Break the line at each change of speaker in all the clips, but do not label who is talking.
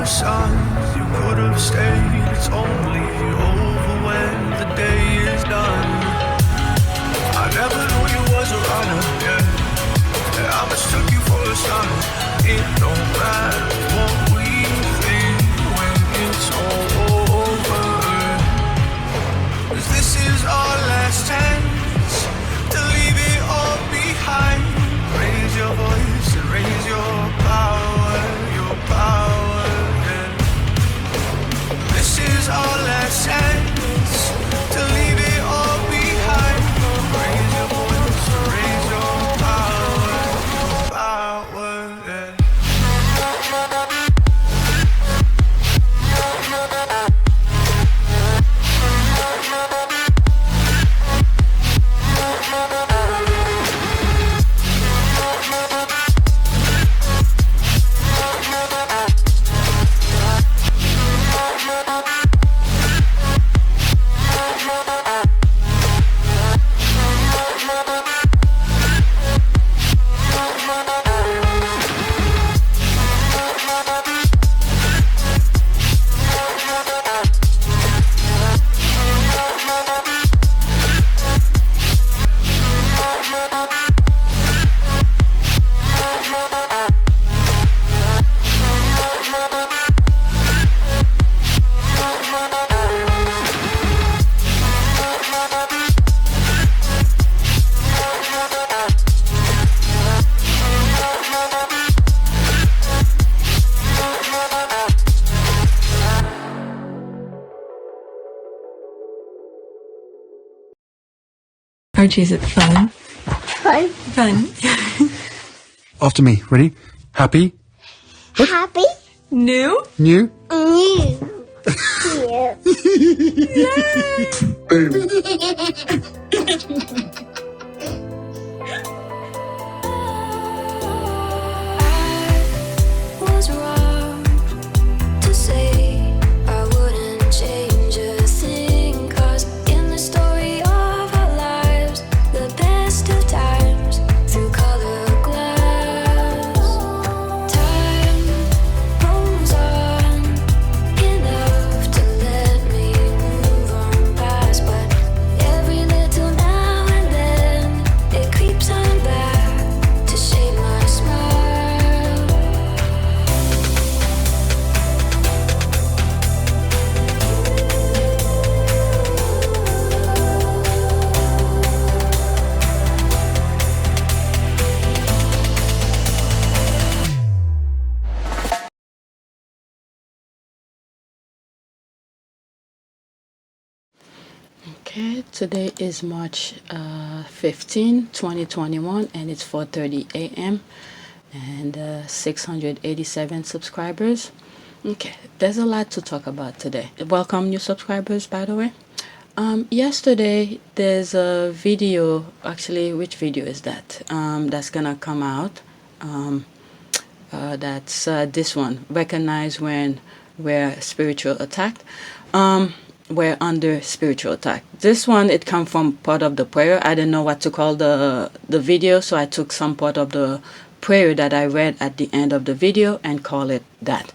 sun, you could have stayed. It's only over when the day is done. I never knew you was a runner, yeah. I mistook you for a son. It don't matter what we think when it's all over. 'Cause this is our last chance to leave it all behind. Raise your voice and raise your power, yeah. This is our last chance to leave it all behind. Raise your voice and raise your power, yeah.
Archie, is it fun?
Fun.
Fun.
After me. Ready? Happy?
Happy.
New?
New?
New.
Boom.
Was wrong to say I wouldn't change a thing, 'cause in the story of our lives, the best of times through colored glass, time moves on enough to let me move on past, but every little now and then it creeps on back to shade my smile.
Okay, today is March 15, 2021, and it's 4:30 a.m. and 687 subscribers. Okay, there's a lot to talk about today. Welcome, new subscribers, by the way. Yesterday, there's a video, actually, which video is that? That's gonna come out. That's this one, recognize when we're spiritual attacked. We're under spiritual attack. This one, it come from part of the prayer. I didn't know what to call the video, so I took some part of the prayer that I read at the end of the video and call it that.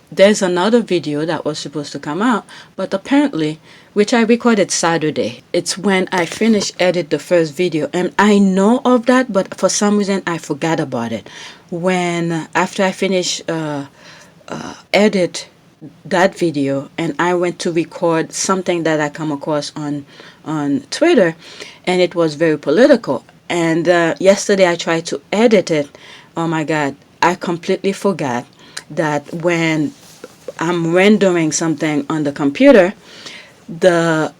There's another video that was supposed to come out, but apparently, which I recorded Saturday, it's when I finished edit the first video, and I know of that, but for some reason I forgot about it. When after I finished edit that video, and I went to record something that I come across on Twitter, and it was very political. And yesterday I tried to edit it. Oh my God, I completely forgot that when I'm rendering something on the computer, the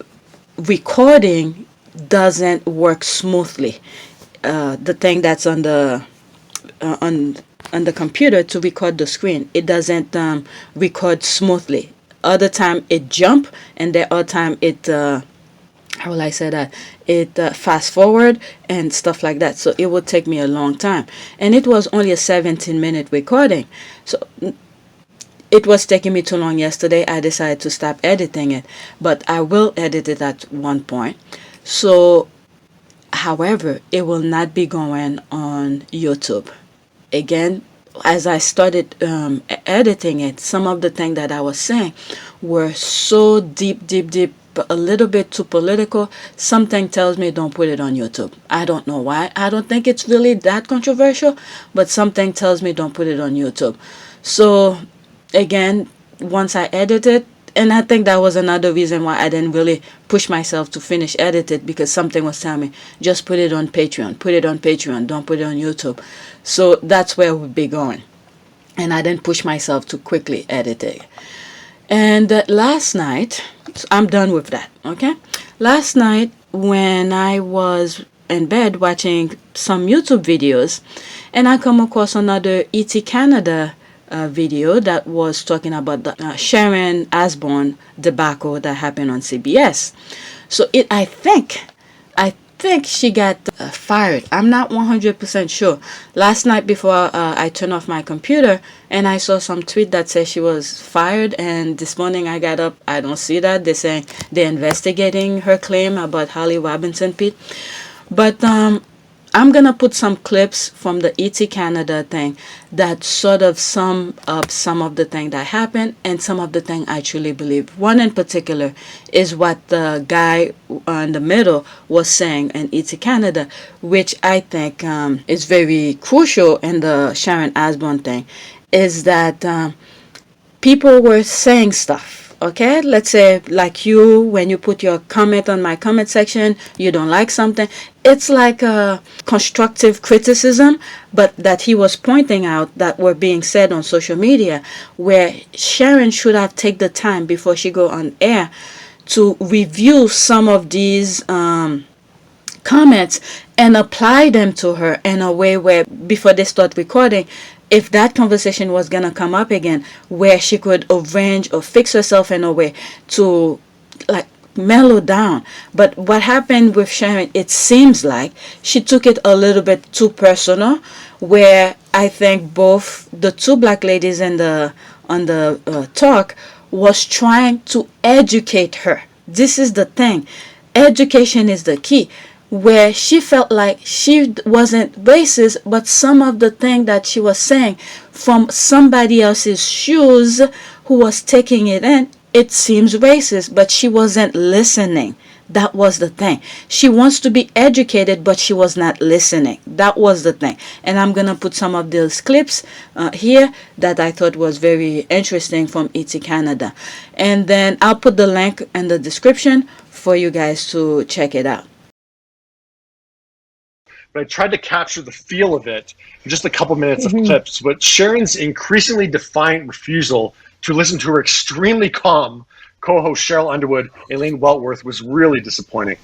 recording doesn't work smoothly. The thing that's on the computer to record the screen, it doesn't record smoothly. Other time it jump, and the other time it how will I say that, it fast forward and stuff like that. So it would take me a long time, and it was only a 17-minute recording, so it was taking me too long yesterday. I decided to stop editing it, but I will edit it at one point. So however, it will not be going on YouTube. Again, as I started editing it, some of the things that I was saying were so deep, a little bit too political. Something tells me don't put it on YouTube. I don't know why. I don't think it's really that controversial, but something tells me don't put it on YouTube. So again, once I edited, and I think that was another reason why I didn't really push myself to finish edit it, because something was telling me just put it on Patreon, don't put it on YouTube. So that's where we'll be going, and I didn't push myself to quickly edit it. And last night, I'm done with that, okay? Last night, when I was in bed watching some YouTube videos, and I come across another ET Canada video that was talking about the Sharon Osbourne debacle that happened on CBS. So I think she got fired. I'm not 100% sure. Last night before I turned off my computer, and I saw some tweet that said she was fired, and this morning I got up, I don't see that. They're saying they're investigating her claim about Holly Robinson Pete. But I'm gonna put some clips from the ET Canada thing that sort of sum up some of the things that happened and some of the things I truly believe. One in particular is what the guy in the middle was saying in ET Canada, which I think is very crucial in the Sharon Osbourne thing, is that people were saying stuff. Okay, let's say like you, when you put your comment on my comment section, you don't like something. It's like a constructive criticism, but that he was pointing out that were being said on social media, where Sharon should have taken the time before she go on air to review some of these comments and apply them to her in a way where before they start recording, if that conversation was going to come up again, where she could arrange or fix herself in a way to like mellow down. But what happened with Sharon, it seems like she took it a little bit too personal, where I think both the two black ladies on the talk was trying to educate her. This is the thing. Education is the key. Where she felt like she wasn't racist, but some of the thing that she was saying from somebody else's shoes who was taking it in, it seems racist, but she wasn't listening. That was the thing. She wants to be educated, but she was not listening. That was the thing. And I'm going to put some of those clips here that I thought was very interesting from ET Canada. And then I'll put the link in the description for you guys to check it out.
But I tried to capture the feel of it in just a couple minutes of clips. But Sharon's increasingly defiant refusal to listen to her extremely calm co-host Sheryl Underwood, Elaine Weltworth, was really disappointing.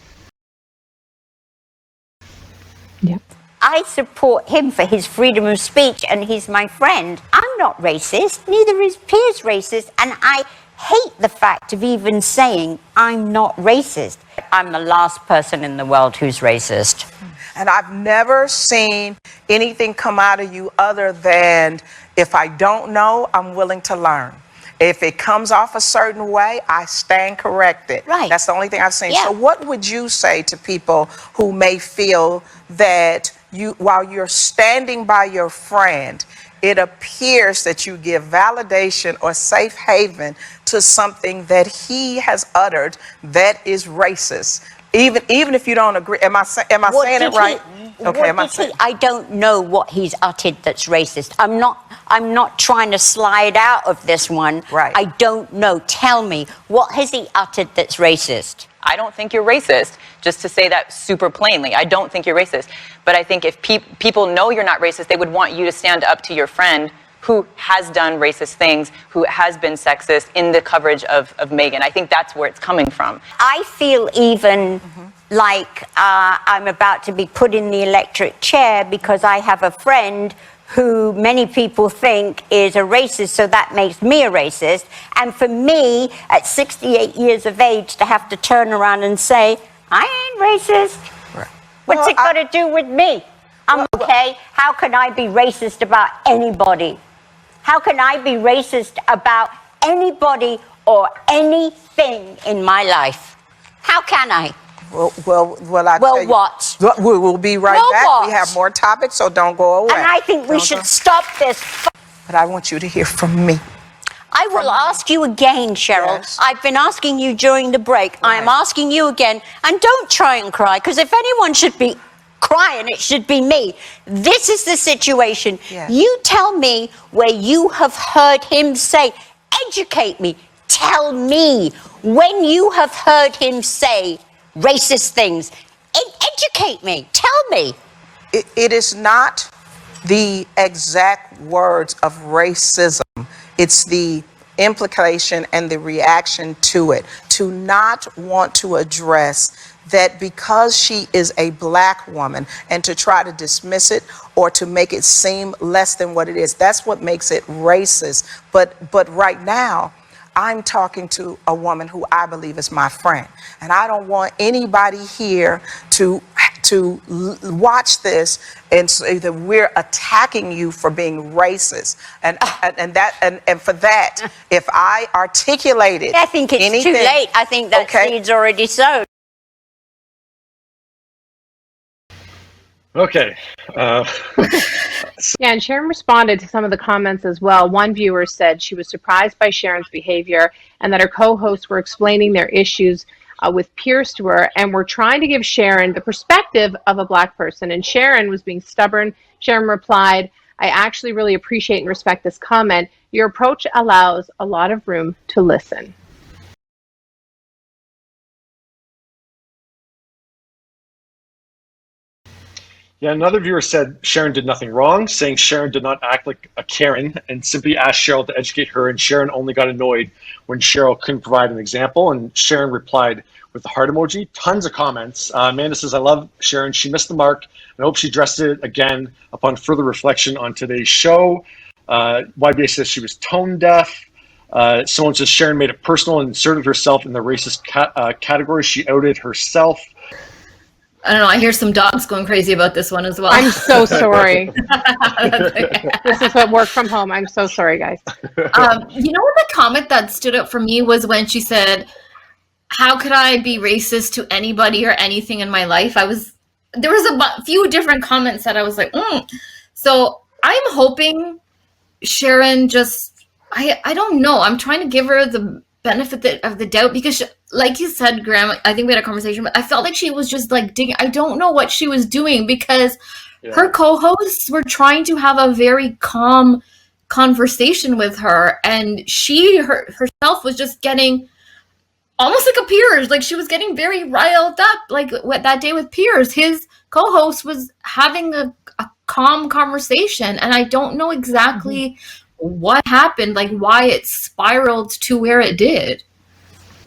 Yeah.
I support him for his freedom of speech, and he's my friend. I'm not racist, neither is Piers racist, and I hate the fact of even saying I'm not racist. I'm the last person in the world who's racist.
And I've never seen anything come out of you other than, if I don't know, I'm willing to learn. If it comes off a certain way, I stand corrected.
Right.
That's the only thing I've seen.
Yeah.
So what would you say to people who may feel that while you're standing by your friend, it appears that you give validation or safe haven to something that he has uttered that is racist? Even if you don't agree, am I saying it right? Okay,
I don't know what he's uttered that's racist. I'm not trying to slide out of this one.
Right.
I don't know. Tell me, what has he uttered that's racist?
I don't think you're racist, just to say that super plainly. I don't think you're racist. But I think if people know you're not racist, they would want you to stand up to your friend who has done racist things, who has been sexist in the coverage of Meghan. I think that's where it's coming from.
I feel even like I'm about to be put in the electric chair because I have a friend who many people think is a racist, so that makes me a racist. And for me, at 68 years of age, to have to turn around and say, I ain't racist.
Right.
What's it got to do with me? I'm okay. How can I be racist about anybody? How can I be racist about anybody or anything in my life? How can I?
Well, I tell
Well,
you,
what?
we will be right
Well,
back.
what?
We have more topics, so don't go away.
And I think we should stop this.
But I want you to hear from me.
I will ask you again, Sheryl.
Yes.
I've been asking you during the break. I am asking you again. And don't try and cry, because if anyone should be crying, it should be me. This is the situation.
Yes.
You tell me where you have heard him say, educate me. Tell me when you have heard him say racist things. Educate me. Tell me.
It is not the exact words of racism. It's the implication and the reaction to it. To not want to address that because she is a black woman and to try to dismiss it or to make it seem less than what it is. That's what makes it racist. But right now, I'm talking to a woman who I believe is my friend. And I don't want anybody here to watch this and say that we're attacking you for being racist. And for that, if I articulated
I think it's
anything,
too late. I think that seed's already sown.
Okay.
Yeah, and Sharon responded to some of the comments as well. One viewer said she was surprised by Sharon's behavior and that her co-hosts were explaining their issues with peers to her and were trying to give Sharon the perspective of a black person. And Sharon was being stubborn. Sharon replied, I actually really appreciate and respect this comment. Your approach allows a lot of room to listen.
Yeah, another viewer said Sharon did nothing wrong, saying Sharon did not act like a Karen and simply asked Sheryl to educate her, and Sharon only got annoyed when Sheryl couldn't provide an example, and Sharon replied with the heart emoji. Tons of comments. Amanda says, I love Sharon. She missed the mark, and I hope she addressed it again upon further reflection on today's show. YBA says she was tone deaf. Someone says Sharon made it personal and inserted herself in the racist category. She outed herself.
I don't know. I hear some dogs going crazy about this one as well.
I'm so sorry. This is what work from home. I'm so sorry, guys.
You know what the comment that stood out for me was when she said, how could I be racist to anybody or anything in my life? There was a few different comments that I was like, So I'm hoping Sharon just, I don't know. I'm trying to give her the benefit of the doubt because like you said, Graham, I think we had a conversation, but I felt like she was just like digging. I don't know what she was doing because her co-hosts were trying to have a very calm conversation with her, and she herself was just getting almost like a Piers, like she was getting very riled up. Like that day with Piers, his co-host was having a calm conversation, and I don't know exactly what happened, like why it spiraled to where it did.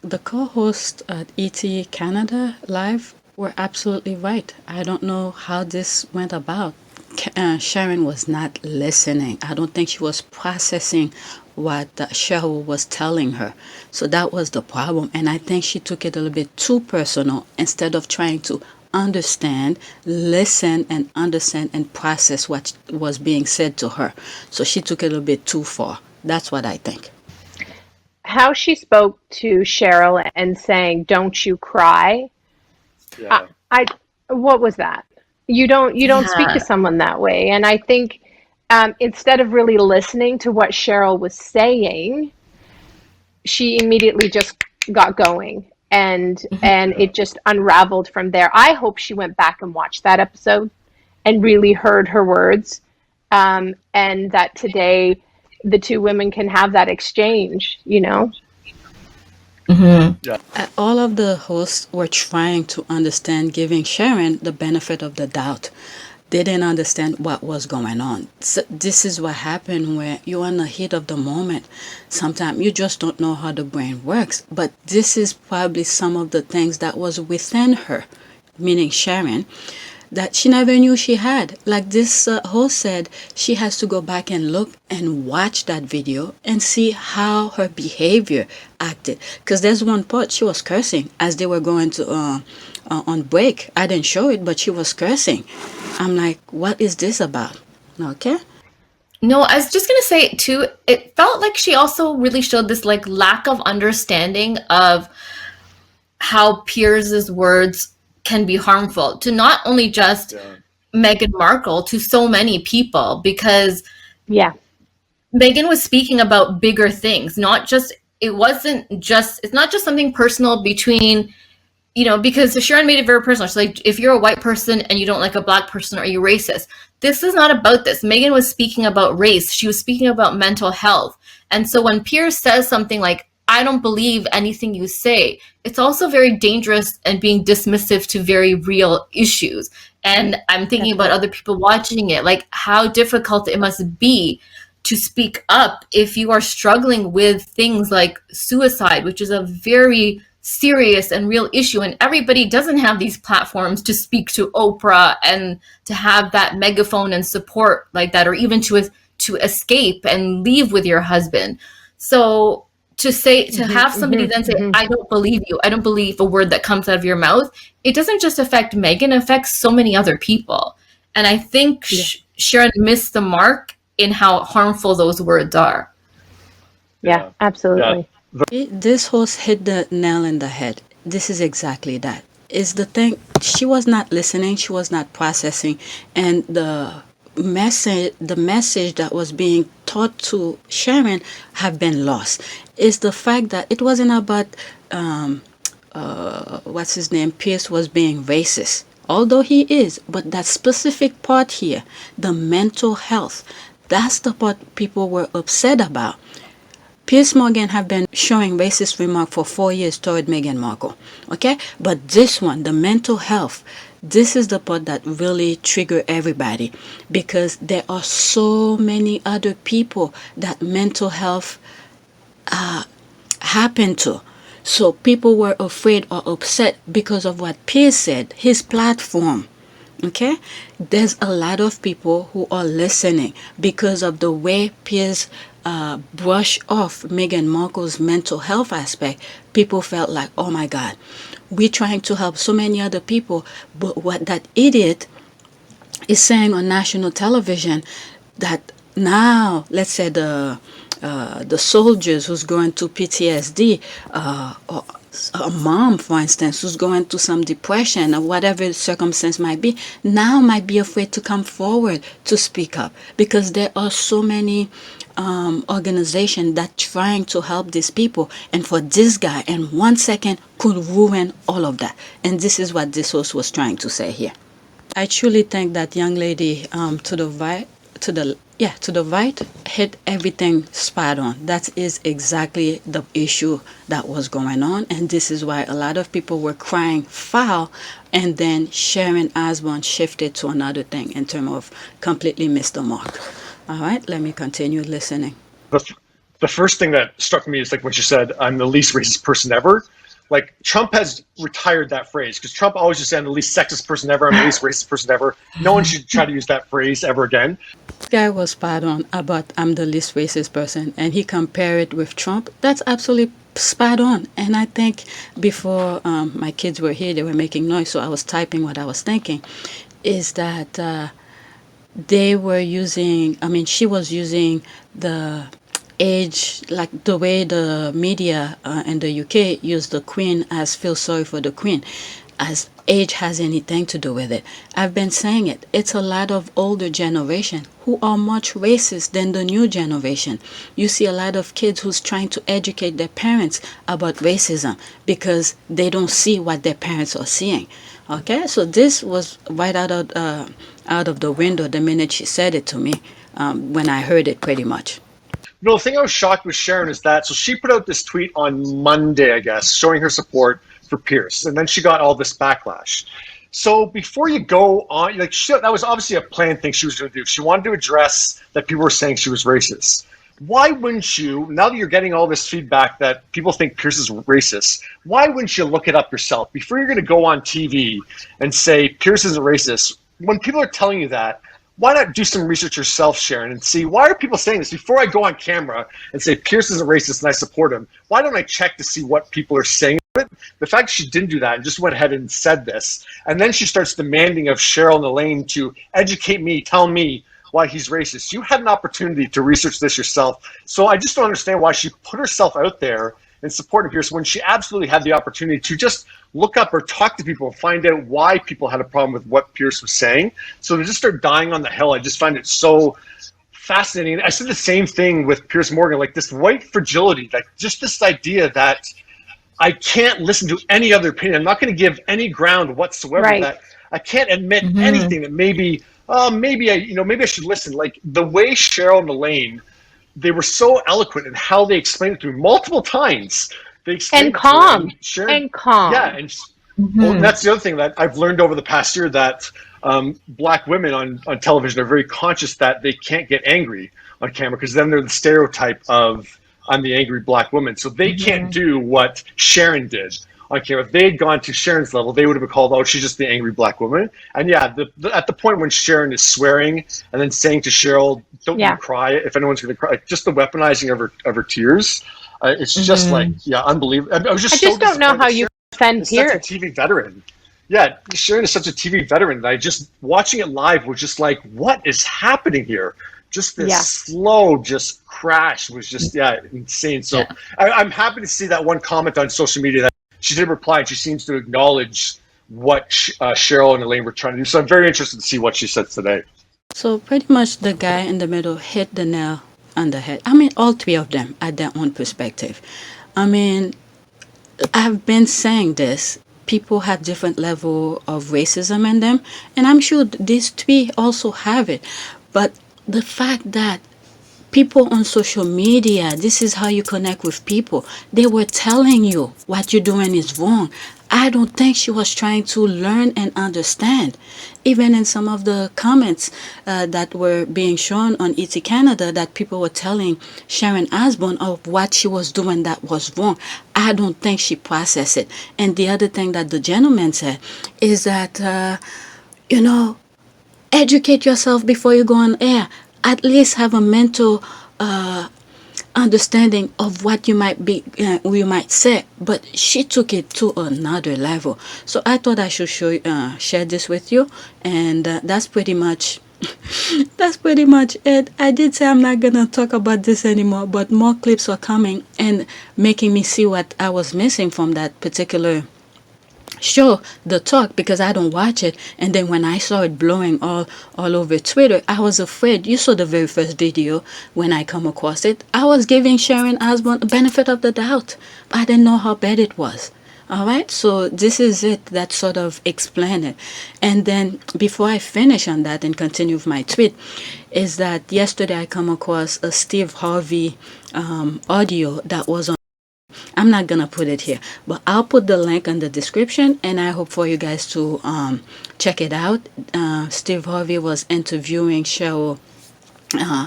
The co-hosts at ET Canada Live were absolutely right. I don't know how this went about. Sharon was not listening. I don't think she was processing what Sheryl was telling her. So that was the problem. And I think she took it a little bit too personal instead of trying to understand, listen, and understand and process what was being said to her. So she took it a little bit too far. That's what I think.
How she spoke to Sheryl and saying, "Don't you cry."
Yeah.
What was that? You don't speak to someone that way. And I think instead of really listening to what Sheryl was saying, she immediately just got going, and it just unraveled from there. I hope she went back and watched that episode and really heard her words, and that today the two women can have that exchange, you know?
All of the hosts were trying to understand, giving Sharon the benefit of the doubt. They didn't understand what was going on. So this is what happened where you're in the heat of the moment. Sometimes you just don't know how the brain works. But this is probably some of the things that was within her, meaning Sharon, that she never knew she had. Like this host said, she has to go back and look and watch that video and see how her behavior acted. Because there's one part she was cursing as they were going to on break. I didn't show it, but she was cursing. I'm like, what is this about? Okay.
No, I was just going to say too, it felt like she also really showed this like lack of understanding of how Piers's words can be harmful to not only just Meghan Markle, to so many people, because
Yeah.
Meghan was speaking about bigger things, it's not just something personal between, because Sharon made it very personal. She's like, if you're a white person and you don't like a black person, are you racist? This is not about this. Meghan was speaking about race. She was speaking about mental health. And so when Piers says something like, I don't believe anything you say, it's also very dangerous and being dismissive to very real issues. And I'm thinking about other people watching it, like how difficult it must be to speak up if you are struggling with things like suicide, which is a very serious and real issue. And everybody doesn't have these platforms to speak to Oprah and to have that megaphone and support like that, or even to escape and leave with your husband. So to have somebody then say, I don't believe you, I don't believe a word that comes out of your mouth, it doesn't just affect Meghan, it affects so many other people. And I think Sharon missed the mark in how harmful those words are.
Yeah, absolutely.
This host hit the nail in the head. This is exactly that. Is the thing, she was not listening, she was not processing, and the message that was being taught to Sharon have been lost. Is the fact that it wasn't about what's his name, Piers was being racist, although he is, but that specific part here, the mental health, that's the part people were upset about. Piers Morgan have been showing racist remark for 4 years toward Meghan Markle, okay? But this one, the mental health, this is the part that really trigger everybody, because there are so many other people that mental health happened to. So people were afraid or upset because of what Piers said, his platform. Okay, there's a lot of people who are listening because of the way Piers brush off Meghan Markle's mental health aspect. People felt like, oh my God, we're trying to help so many other people, but what that idiot is saying on national television, that now, let's say the soldiers who's going to PTSD, or a mom, for instance, who's going through some depression or whatever the circumstance might be, now might be afraid to come forward to speak up, because there are so many organizations that trying to help these people, and for this guy in 1 second could ruin all of that. And this is what this host was trying to say here. I truly think that young lady to the right hit everything spot on. That is exactly the issue that was going on, and this is why a lot of people were crying foul, and then Sharon Osbourne shifted to another thing in terms of completely missed the mark. All right, let me continue listening.
The first thing that struck me is like when she said, I'm the least racist person ever. Like, Trump has retired that phrase, because Trump always just said, I'm the least sexist person ever, I'm the least racist person ever. No one should try to use that phrase ever again.
This guy was spot on about I'm the least racist person, and he compared it with Trump. That's absolutely spot on. And I think before my kids were here, they were making noise, so I was typing what I was thinking, is that they were using, she was using the age, like the way the media in the UK use the Queen as feel sorry for the Queen, as age has anything to do with it. I've been saying it. It's a lot of older generation who are much racist than the new generation. You see a lot of kids who's trying to educate their parents about racism because they don't see what their parents are seeing. Okay, so this was right out of the window the minute she said it to me, when I heard it pretty much.
No, the thing I was shocked with Sharon is that, so she put out this tweet on Monday, I guess, showing her support for Piers, and then she got all this backlash. So before you go on, like, that was obviously a planned thing she was going to do. She wanted to address that people were saying she was racist. Why wouldn't you, now that you're getting all this feedback that people think Piers is racist, why wouldn't you look it up yourself before you're going to go on TV and say Piers isn't racist? When people are telling you that, why not do some research yourself, Sharon, and see, why are people saying this? Before I go on camera and say Piers isn't racist and I support him, why don't I check to see what people are saying about it? The fact she didn't do that and just went ahead and said this, and then she starts demanding of Sheryl and Elaine to educate me, tell me why he's racist. You had an opportunity to research this yourself. So I just don't understand why she put herself out there and supporting Pierce when she absolutely had the opportunity to just look up or talk to people and find out why people had a problem with what Pierce was saying. So to just start dying on the hill, I just find it so fascinating. I said the same thing with Pierce Morgan, like this white fragility, like just this idea that I can't listen to any other opinion. I'm not going to give any ground whatsoever.
Right.
That I can't admit anything that maybe I should listen. Like the way Sheryl and Elaine, they were so eloquent in how they explained it to me multiple times. They explained
And calm.
Sharon,
And calm.
yeah, and that's the other thing that I've learned over the past year, that Black women on television are very conscious that they can't get angry on camera, because then they're the stereotype of I'm the angry Black woman. So they can't do what Sharon did on camera. If they had gone to Sharon's level, they would have been called, oh, she's just the angry Black woman. And yeah, at the point when Sharon is swearing and then saying to Sheryl, don't you cry if anyone's going to cry, just the weaponizing of her tears. It's just like, yeah, unbelievable. I just
don't know how you defend Pierce.
Such a TV veteran. Yeah, Sharon is such a TV veteran that I just, watching it live was just like, what is happening here? Just this slow just crash was just, insane. So I'm happy to see that one comment on social media that she did reply, and she seems to acknowledge what Sheryl and Elaine were trying to do. So I'm very interested to see what she said today.
So pretty much the guy in the middle hit the nail on the head. I mean, all three of them had their own perspective. I mean, I've been saying this. People have different level of racism in them, and I'm sure these three also have it. But the fact that people on social media, this is how you connect with people. They were telling you what you're doing is wrong. I don't think she was trying to learn and understand. Even in some of the comments that were being shown on ET Canada, that people were telling Sharon Osbourne of what she was doing that was wrong. I don't think she processed it. And the other thing that the gentleman said is that, educate yourself before you go on air. At least have a mental understanding of what you might say. But she took it to another level. So I thought I should share this with you, and that's pretty much it. I did say I'm not gonna talk about this anymore, but more clips are coming and making me see what I was missing from that particular show, The Talk, because I don't watch it. And then when I saw it blowing all over Twitter, I was afraid. You saw the very first video when I come across it. I was giving Sharon Osbourne the benefit of the doubt. I didn't know how bad it was. All right, so this is it that sort of explain it. And then before I finish on that and continue with my tweet, is that yesterday I come across a Steve Harvey audio that was on. I'm not gonna put it here, but I'll put the link in the description, and I hope for you guys to check it out. Steve Harvey was interviewing Sheryl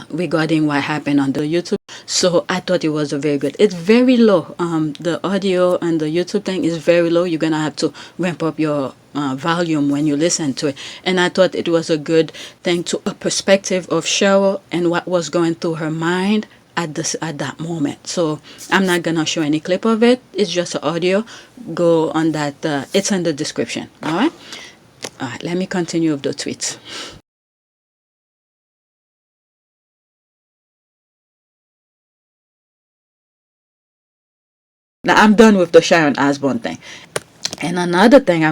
regarding what happened on the YouTube. So I thought it was a very good. It's very low. The audio and the YouTube thing is very low. You're gonna have to ramp up your volume when you listen to it. And I thought it was a good thing to a perspective of Sheryl and what was going through her mind at that moment. So I'm not gonna show any clip of it. It's just an audio. Go on that. It's in the description. All right. Let me continue with the tweets. Now I'm done with the Sharon Osbourne thing. And another thing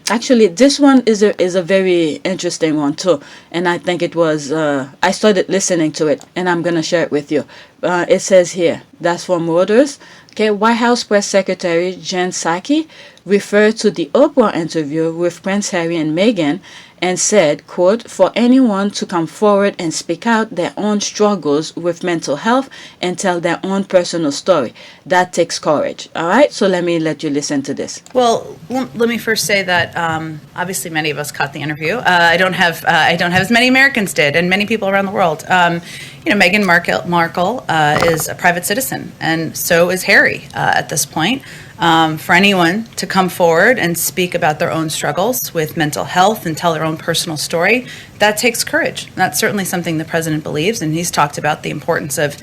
actually, this one is a very interesting one too. And I think it was, I started listening to it, and I'm going to share it with you. It says here, that's from Reuters. Okay, White House Press Secretary Jen Psaki referred to the Oprah interview with Prince Harry and Meghan and said, quote, for anyone to come forward and speak out their own struggles with mental health and tell their own personal story. That takes courage. All right, so let you listen to this.
Well, let me first say that obviously many of us caught the interview. I don't have as many Americans did, and many people around the world. Meghan Markle is a private citizen, and so is Harry at this point. For anyone to come forward and speak about their own struggles with mental health and tell their own personal story, that takes courage. That's certainly something the president believes, and he's talked about the importance of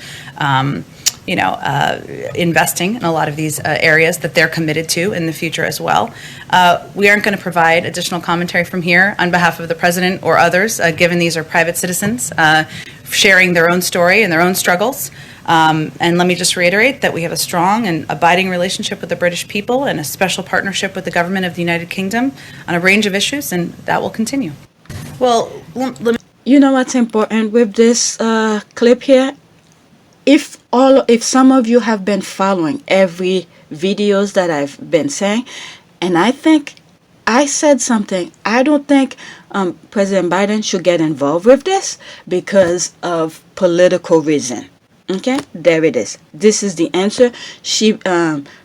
investing in a lot of these areas that they're committed to in the future as well. We aren't going to provide additional commentary from here on behalf of the president or others, given these are private citizens sharing their own story and their own struggles. And let me just reiterate that we have a strong and abiding relationship with the British people and a special partnership with the government of the United Kingdom on a range of issues, and that will continue. Well, let me.
You know what's important with this clip here? If some of you have been following every videos that I've been saying, and I think I said something, I don't think President Biden should get involved with this because of political reason. Okay, there it is. This is the answer.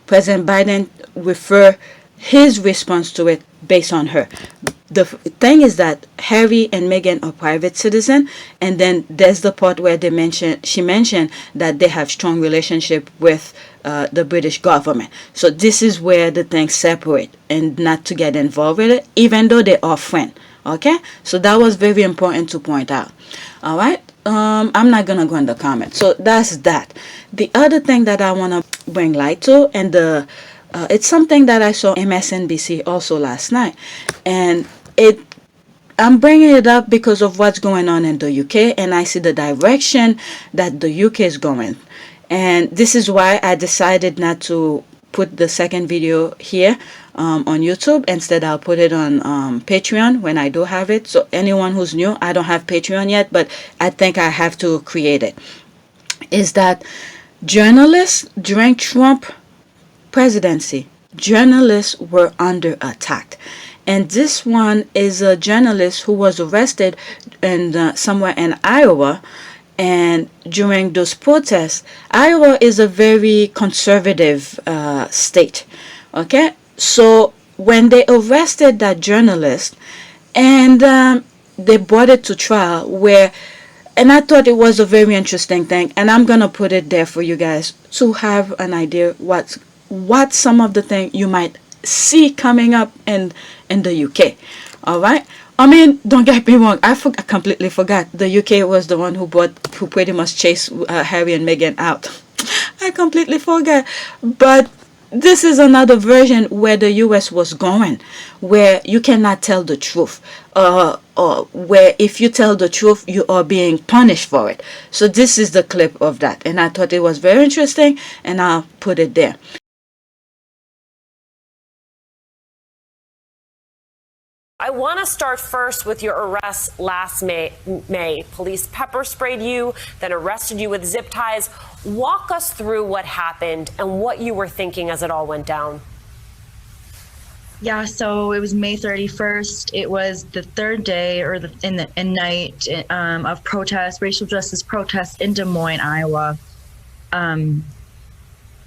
President Biden refer his response to it based on her. The thing is that Harry and Meghan are private citizens, and then there's the part where she mentioned that they have strong relationship with the British government. So this is where the things separate, and not to get involved with it, even though they are friends. Okay, so that was very important to point out. All right. I'm not gonna go in the comments. So that's that. The other thing that I want to bring light to, and it's something that I saw MSNBC also last night, and I'm bringing it up because of what's going on in the UK, and I see the direction that the UK is going, and this is why I decided not to put the second video here on YouTube. Instead, I'll put it on Patreon when I do have it. So anyone who's new, I don't have Patreon yet, but I think I have to create it. Is that journalists during Trump presidency, journalists were under attack. And this one is a journalist who was arrested in somewhere in Iowa. And during those protests, Iowa is a very conservative state. Okay, so when they arrested that journalist, and they brought it to trial, and I thought it was a very interesting thing, and I'm gonna put it there for you guys to have an idea what some of the things you might see coming up in the UK. All right. I mean, don't get me wrong. I completely forgot. The UK was the one who pretty much chased Harry and Meghan out. I completely forgot. But this is another version where the US was going, where you cannot tell the truth, or where if you tell the truth, you are being punished for it. So this is the clip of that, and I thought it was very interesting, and I'll put it there.
I want to start first with your arrest last May. Police pepper sprayed you, then arrested you with zip ties. Walk us through what happened and what you were thinking as it all went down.
Yeah, so it was May 31st. It was the third day or night of protest, racial justice protests in Des Moines, Iowa.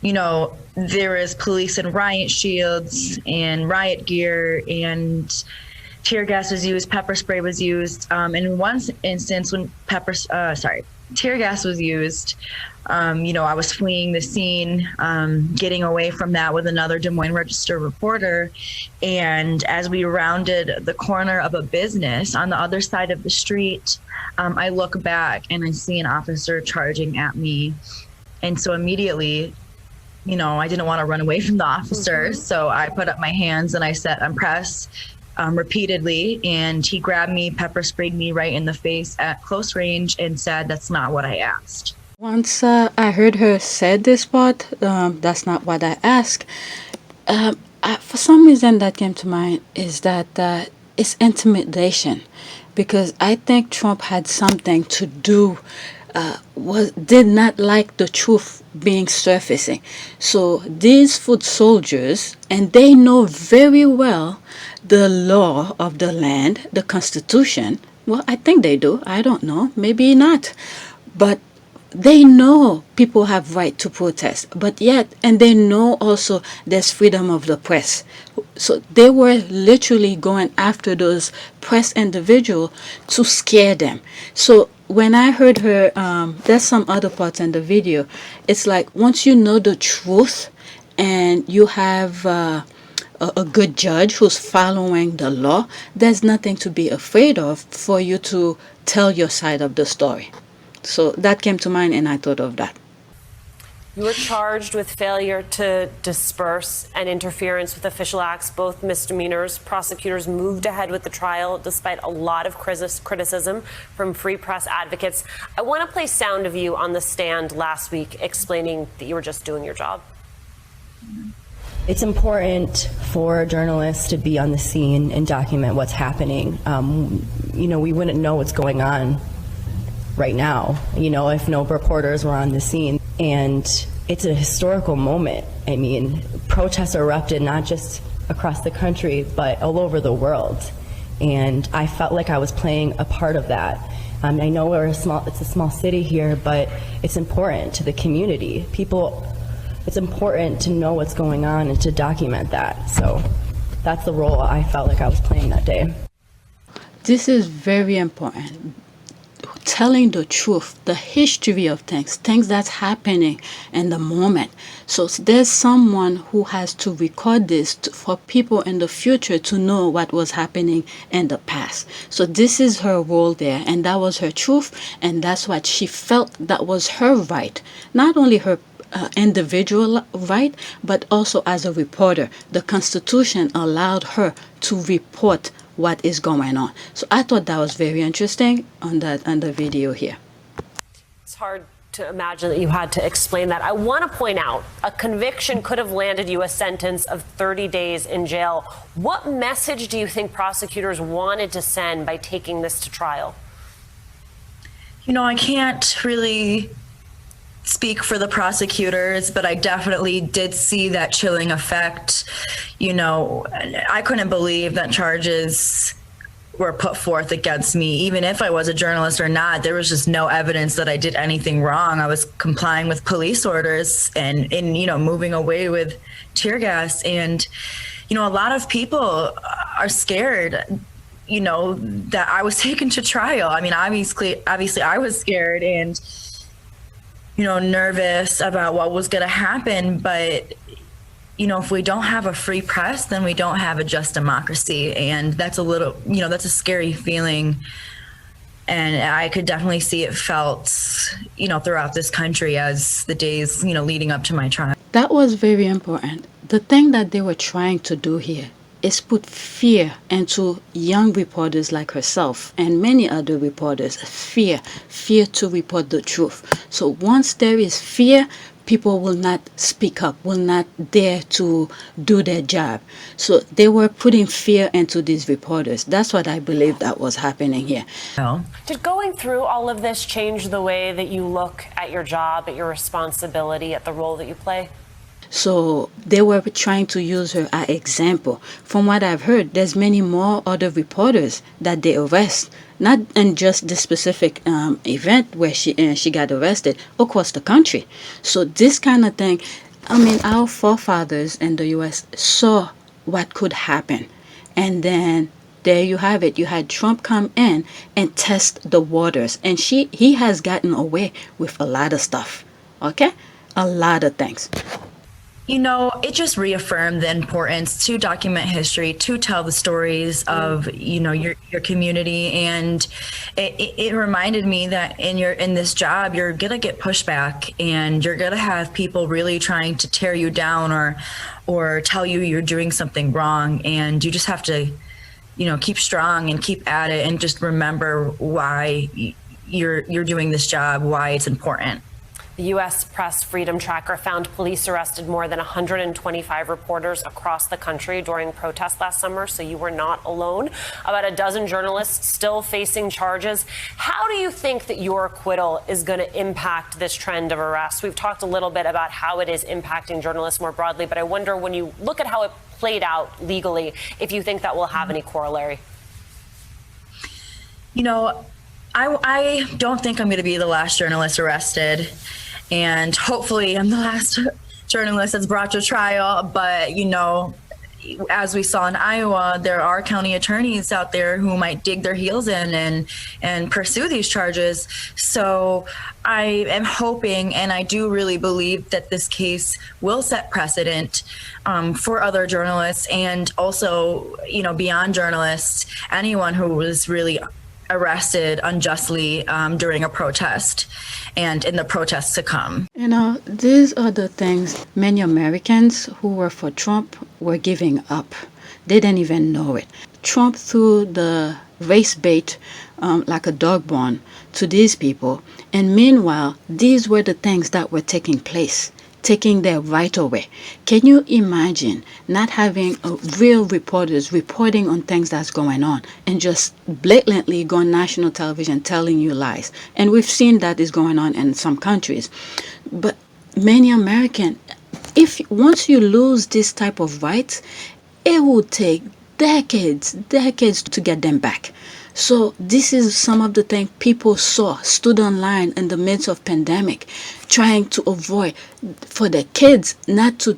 You know, there is police in riot shields and riot gear, and tear gas was used, pepper spray was used. And in one instance when tear gas was used, you know, I was fleeing the scene, getting away from that with another Des Moines Register reporter. And as we rounded the corner of a business on the other side of the street, I look back and I see an officer charging at me. And so immediately, you know, I didn't want to run away from the officer. So I put up my hands and I said, "I'm pressed." Repeatedly, and he grabbed me, pepper sprayed me right in the face at close range, and said, "That's not what I asked."
Once I heard her say this part, that's not what I asked. For some reason that came to mind is that it's intimidation, because I think Trump had something to do, did not like the truth being surfacing. So these foot soldiers, and they know very well the law of the land, the Constitution. Well, I think they do. I don't know. Maybe not. But they know people have right to protest. But yet, and they know also there's freedom of the press. So they were literally going after those press individuals to scare them. So when I heard her, there's some other parts in the video. It's like once you know the truth and you have a good judge who's following the law, there's nothing to be afraid of for you to tell your side of the story. So that came to mind, and I thought of that.
You were charged with failure to disperse and interference with official acts, both misdemeanors. Prosecutors moved ahead with the trial despite a lot of criticism from free press advocates. I want to play sound of you on the stand last week explaining that you were just doing your job.
It's important for journalists to be on the scene and document what's happening. We wouldn't know what's going on right now, if no reporters were on the scene. And it's a historical moment. I mean, protests erupted not just across the country, but all over the world. And I felt like I was playing a part of that. I know it's a small city here, but it's important to the community. It's important to know what's going on and to document that. So that's the role I felt like I was playing that day.
This is very important. Telling the truth, the history of things that's happening in the moment. So there's someone who has to record this for people in the future to know what was happening in the past. So this is her role there, and that was her truth, and that's what she felt that was her right. Not only her individual right, but also as a reporter. The Constitution allowed her to report what is going on. So I thought that was very interesting on the video here.
It's hard to imagine that you had to explain that. I want to point out a conviction could have landed you a sentence of 30 days in jail. What message do you think prosecutors wanted to send by taking this to trial?
I can't really speak for the prosecutors, but I definitely did see that chilling effect. I couldn't believe that charges were put forth against me. Even if I was a journalist or not, there was just no evidence that I did anything wrong. I was complying with police orders and moving away with tear gas. And, a lot of people are scared, that I was taken to trial. I mean, obviously I was scared and nervous about what was going to happen. But, if we don't have a free press, then we don't have a just democracy. And that's that's a scary feeling. And I could definitely see it felt, throughout this country as the days, leading up to my trial.
That was very important. The thing that they were trying to do here is put fear into young reporters like herself and many other reporters. Fear to report the truth. So once there is fear, people will not speak up, will not dare to do their job. So they were putting fear into these reporters. That's what I believe that was happening here.
Did going through all of this change the way that you look at your job, at your responsibility, at the role that you play?
So they were trying to use her as example. From what I've heard, there's many more other reporters that they arrest, not in just the specific event where she got arrested, across the country. So this kind of thing, our forefathers in the U.S. saw what could happen. And then there you have it. You had Trump come in and test the waters. And he has gotten away with a lot of stuff. Okay? A lot of things.
It just reaffirmed the importance to document history, to tell the stories of, your community. And it reminded me that in this job, you're going to get pushback and you're going to have people really trying to tear you down or tell you you're doing something wrong. And you just have to, keep strong and keep at it and just remember why you're doing this job, why it's important.
The U.S. Press Freedom Tracker found police arrested more than 125 reporters across the country during protests last summer, so you were not alone. About a dozen journalists still facing charges. How do you think that your acquittal is going to impact this trend of arrests? We've talked a little bit about how it is impacting journalists more broadly, but I wonder when you look at how it played out legally, if you think that will have any corollary.
I don't think I'm going to be the last journalist arrested. And hopefully I'm the last journalist that's brought to trial. But, as we saw in Iowa, there are county attorneys out there who might dig their heels in and pursue these charges. So I am hoping, and I do really believe that this case will set precedent for other journalists and also, beyond journalists, anyone who was really arrested unjustly during a protest and in the protests to come.
You know, these are the things many Americans who were for Trump were giving up. They didn't even know it. Trump threw the race bait like a dog bone to these people. And meanwhile, these were the things that were taking place, taking their right away. Can you imagine not having real reporters reporting on things that's going on and just blatantly go on national television telling you lies? And we've seen that is going on in some countries. But many Americans, if once you lose this type of rights, it will take decades to get them back. So this is some of the things people stood online in the midst of pandemic, trying to avoid for their kids not to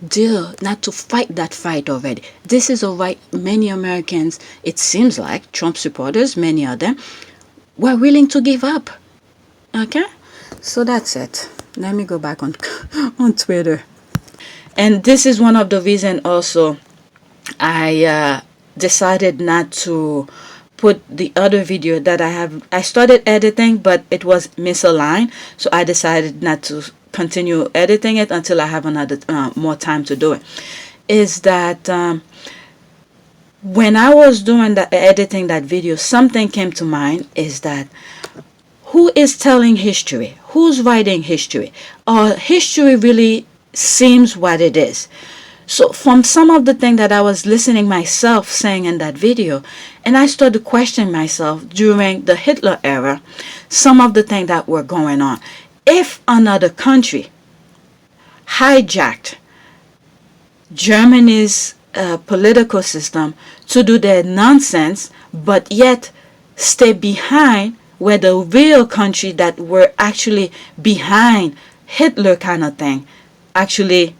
fight that fight already. This is a right many Americans, it seems like, Trump supporters, many of them, were willing to give up. Okay? So that's it. Let me go back on Twitter. And this is one of the reasons also I decided not to put the other video that I started editing, but it was misaligned, so I decided not to continue editing it until I have another more time to do it. Is that when I was doing that, editing that video, something came to mind, is that who is telling history? Who's writing history? Or history really seems what it is? So from some of the things that I was listening myself saying in that video, and I started questioning myself during the Hitler era, some of the things that were going on. If another country hijacked Germany's political system to do their nonsense, but yet stay behind where the real country that were actually behind Hitler kind of thing, actually,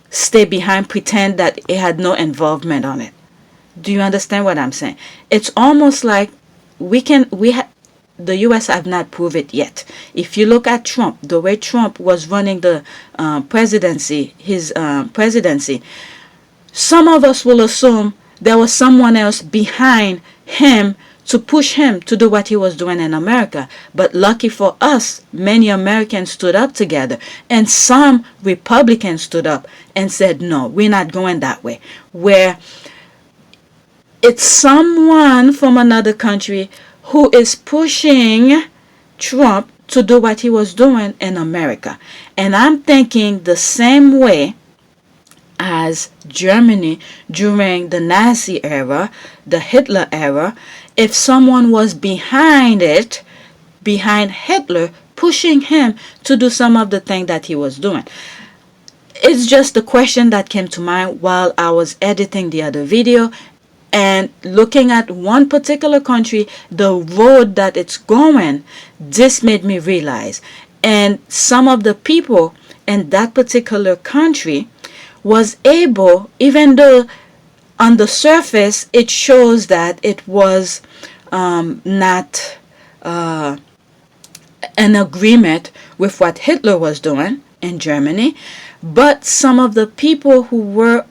stay behind, pretend that it had no involvement on it. Do you understand what I'm saying? It's almost like the U.S. have not proved it yet. If you look at Trump, the way Trump was running the presidency, some of us will assume there was someone else behind him to push him to do what he was doing in America. But lucky for us, many Americans stood up together, and some Republicans stood up and said, no, we're not going that way. Where it's someone from another country who is pushing Trump to do what he was doing in America. And I'm thinking the same way as Germany during the Nazi era, the Hitler era. If someone was behind Hitler, pushing him to do some of the things that he was doing. It's just the question that came to mind while I was editing the other video and looking at one particular country, the road that it's going. This made me realize. And some of the people in that particular country was able, even though on the surface it shows that it was not an agreement with what Hitler was doing in Germany, but some of the people who were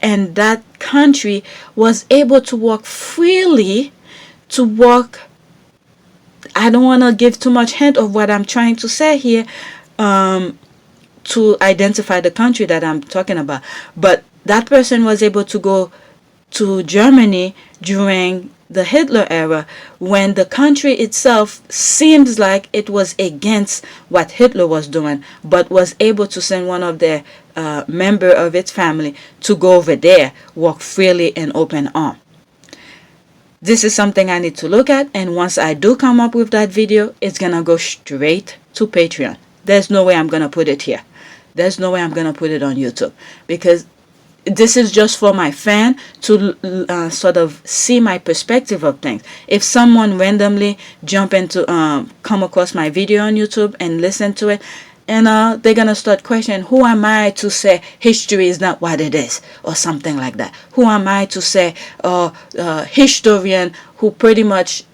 in that country was able to walk freely, I don't want to give too much hint of what I'm trying to say here, to identify the country that I'm talking about. But that person was able to go to Germany during the Hitler era, when the country itself seems like it was against what Hitler was doing, but was able to send one of their member of its family to go over there, walk freely in open arm. This is something I need to look at, and once I do come up with that video, it's gonna go straight to Patreon. There's no way I'm gonna put it here. There's no way I'm gonna put it on YouTube, because this is just for my fan to sort of see my perspective of things. If someone randomly jump into come across my video on YouTube and listen to it, and they're gonna start questioning, who am I to say history is not what it is, or something like that? Who am I to say historian who pretty much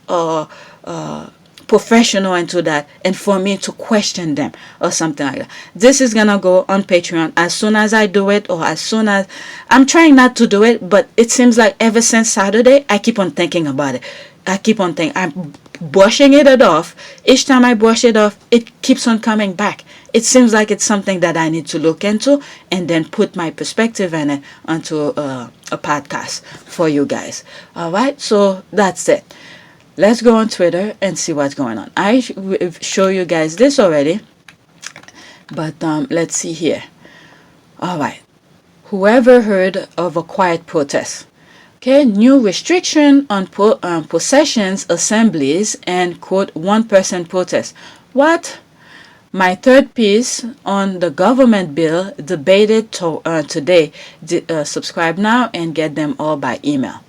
professional into that, and for me to question them or something like that? This is gonna go on Patreon as soon as I do it, or as soon as I'm trying not to do it, but it seems like ever since Saturday I keep on thinking about it. I keep on thinking, I'm brushing it off. Each time I brush it off, it keeps on coming back. It seems like it's something that I need to look into and then put my perspective in it onto a podcast for you guys. All right, so that's it. Let's go on Twitter and see what's going on. I show you guys this already, but let's see here. All right. Whoever heard of a quiet protest? Okay, new restriction on possessions, assemblies, and quote, one-person protest. What? My third piece on the government bill debated today. Subscribe now and get them all by email.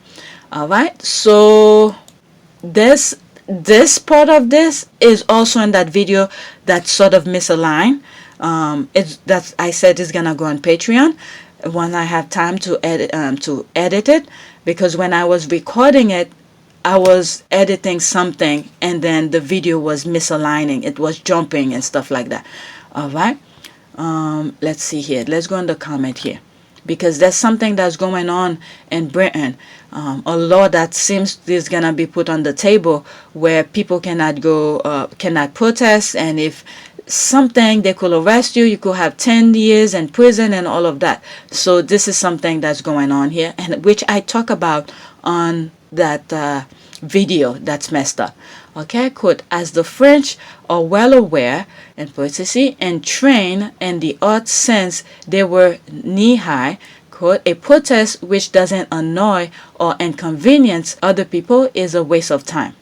All right, so this part of this is also in that video that sort of misaligned. I said it's gonna go on Patreon when I have time to edit it, because when I was recording it, I was editing something and then the video was misaligning. It was jumping and stuff like that. All right. Let's see here. Let's go in the comment here, because there's something that's going on in Britain. A law that seems is gonna be put on the table where people cannot go, cannot protest, and if something, they could arrest you. You could have 10 years in prison and all of that. So this is something that's going on here, and which I talk about on that video that's messed up. Okay, quote, as the French are well aware and parenthesis and trained in the art since they were knee-high, quote, a protest which doesn't annoy or inconvenience other people is a waste of time.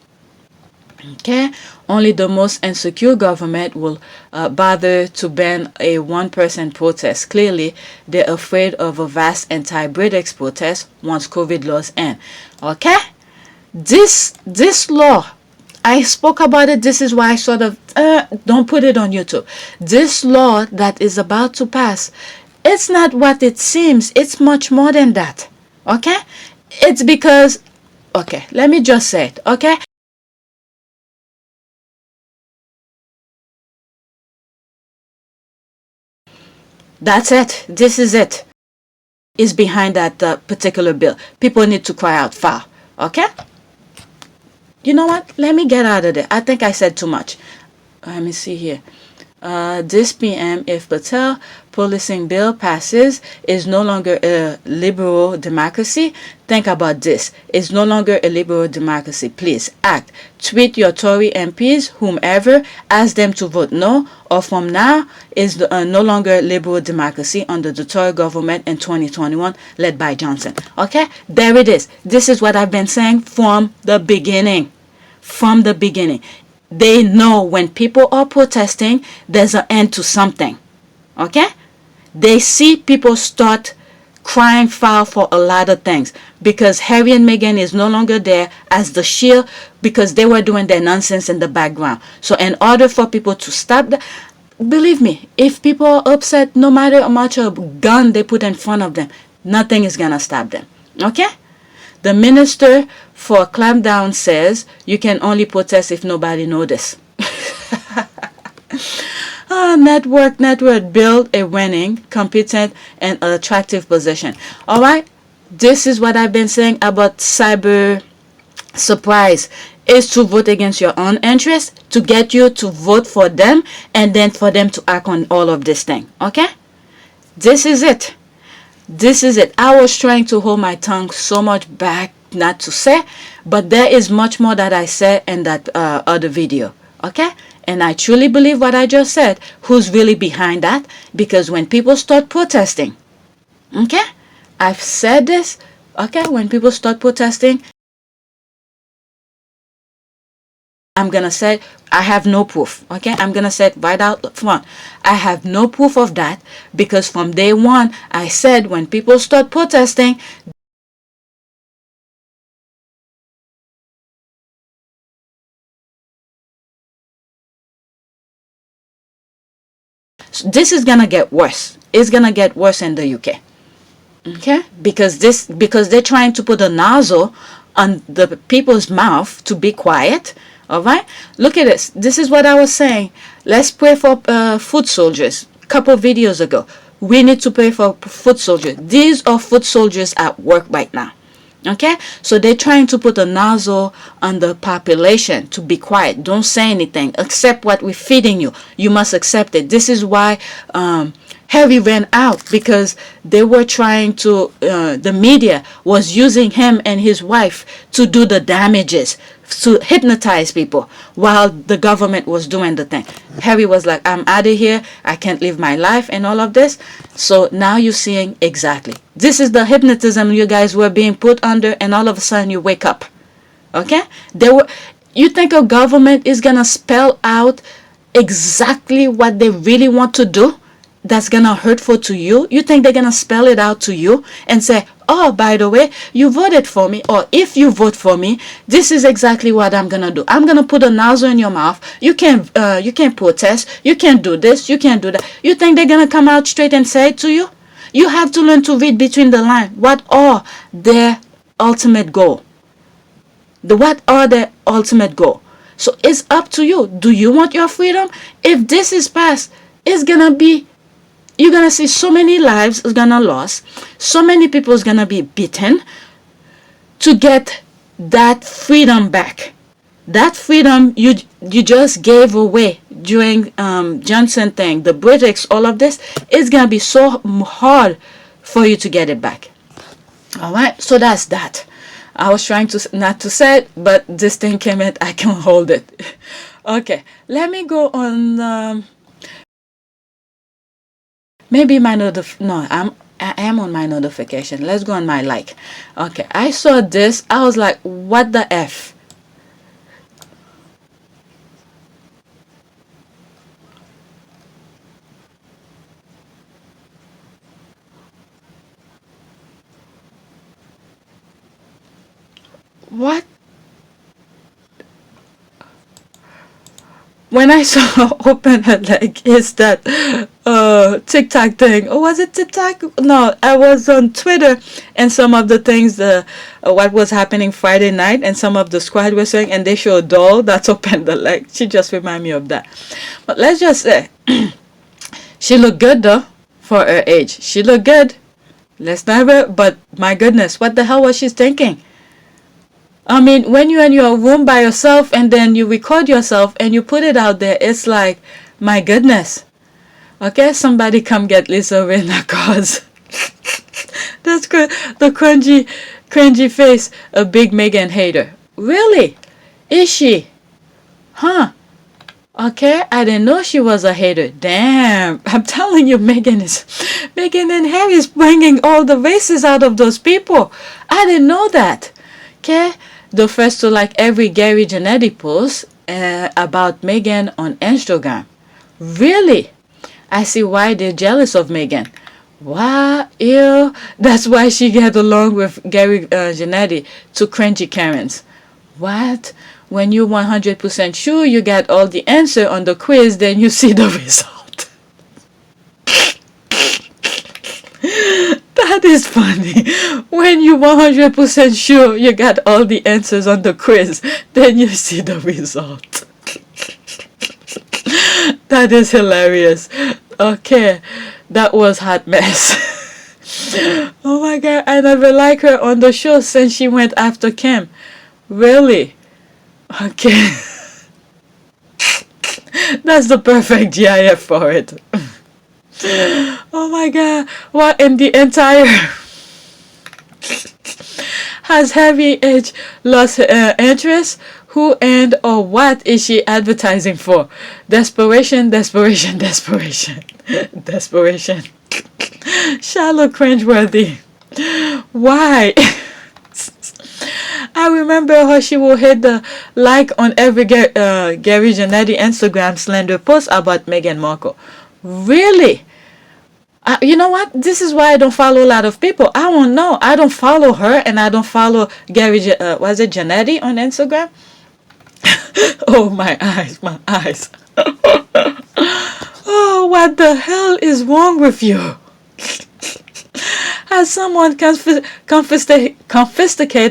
Okay, only the most insecure government will bother to ban a one-person protest. Clearly, they're afraid of a vast anti-British protest once COVID laws end. Okay, this law, I spoke about it. This is why I sort of don't put it on YouTube. This law that is about to pass, it's not what it seems. It's much more than that. Okay, it's because, okay, let me just say it. Okay. That's it. This is it. Is behind that particular bill. People need to cry out foul. Okay? You know what? Let me get out of there. I think I said too much. Let me see here. This PM, if Patel policing bill passes, is no longer a liberal democracy. Think about this. It's no longer a liberal democracy. Please act. Tweet your Tory MPs, whomever, ask them to vote no, or from now is no longer liberal democracy under the Tory government in 2021 led by Johnson. Okay? There it is. This is what I've been saying from the beginning. From the beginning. They know when people are protesting, there's an end to something. Okay? They see people start crying foul for a lot of things, because Harry and Meghan is no longer there as the shield, because they were doing their nonsense in the background. So in order for people to stop that, believe me, if people are upset, no matter how much a gun they put in front of them, nothing is going to stop them. Okay? The minister for clampdown says you can only protest if nobody notices. Network build a winning, competent, and attractive position. All right, this is what I've been saying about cyber surprise. Is to vote against your own interest, to get you to vote for them, and then for them to act on all of this thing. Okay, this is it. This is it. I was trying to hold my tongue so much back not to say, but there is much more that I said in that other video. Okay? And I truly believe what I just said. Who's really behind that? Because when people start protesting, okay? I've said this, okay? When people start protesting, I'm going to say, I have no proof, okay? I'm going to say it right out front. I have no proof of that, because from day one, I said when people start protesting, this is going to get worse. It's going to get worse in the UK. Okay? Because they're trying to put a nozzle on the people's mouth to be quiet. All right, look at this. This is what I was saying. Let's pray for foot soldiers. A couple videos ago, we need to pray for foot soldiers. These are foot soldiers at work right now. Okay, so they're trying to put a nozzle on the population to be quiet. Don't say anything. Accept what we're feeding you. You must accept it. This is why Harry ran out, because they were trying to, the media was using him and his wife to do the damages, to hypnotize people while the government was doing the thing. Harry was like, I'm out of here. I can't live my life and all of this. So now you're seeing exactly. This is the hypnotism you guys were being put under, and all of a sudden you wake up. Okay? You think a government is going to spell out exactly what they really want to do? That's gonna hurtful to you? You think they're gonna spell it out to you and say, oh, by the way, you voted for me, or if you vote for me, this is exactly what I'm gonna do. I'm gonna put a nozzle in your mouth. You can't protest. You can't do this. You can't do that. You think they're gonna come out straight and say it to you? You have to learn to read between the lines. What are their ultimate goal? What are their ultimate goal? So it's up to you. Do you want your freedom? If this is passed, it's gonna be, you're gonna see so many lives is gonna lose, so many people is gonna be beaten to get that freedom back. That freedom you just gave away during Johnson thing, the British, all of this, it's gonna be so hard for you to get it back. All right, so that's that. I was trying to not to say it, but this thing came in, I can hold it. Okay, let me go on. Maybe my I am on my notification. Let's go on my like. Okay, I saw this. I was like, what the F? What? When I saw open her leg, is that TikTok thing? Or was it TikTok? No, I was on Twitter, and some of the things, what was happening Friday night, and some of the squad were saying, and they show a doll that's open the leg. She just reminded me of that. But let's just say, she looked good though for her age. She looked good. Let's never. But my goodness, what the hell was she thinking? I mean, when you're in your room by yourself and then you record yourself and you put it out there, it's like, my goodness. Okay, somebody come get Lisa Rinna, cause that's good. The cringy face, a big Meghan hater. Really? Is she? Huh? Okay, I didn't know she was a hater. Damn, I'm telling you, Meghan and Harry is bringing all the races out of those people. I didn't know that. Okay. The first to like every Gary Janetti post about Meghan on Instagram. Really? I see why they're jealous of Meghan. Wow, ew. That's why she get along with Gary Janetti to cringy Karens. What? When you're 100% sure you got all the answer on the quiz, then you see the result. That is funny. When you're 100% sure you got all the answers on the quiz, then you see the result. That is hilarious. Okay, that was hot mess. Oh my god, I never liked her on the show since she went after Kim. Really? Okay. That's the perfect GIF for it. Oh my god, what in the entire has Heavy Edge lost interest? Who and or what is she advertising for? Desperation. Desperation. Shallow cringeworthy. Why? I remember how she will hit the like on every Gary Janetti Instagram slander post about Meghan Markle. Really? You know what? This is why I don't follow a lot of people. I won't know. I don't follow her, and I don't follow Gary. Was it Janetti on Instagram? Oh my eyes! Oh, what the hell is wrong with you? Has someone confiscate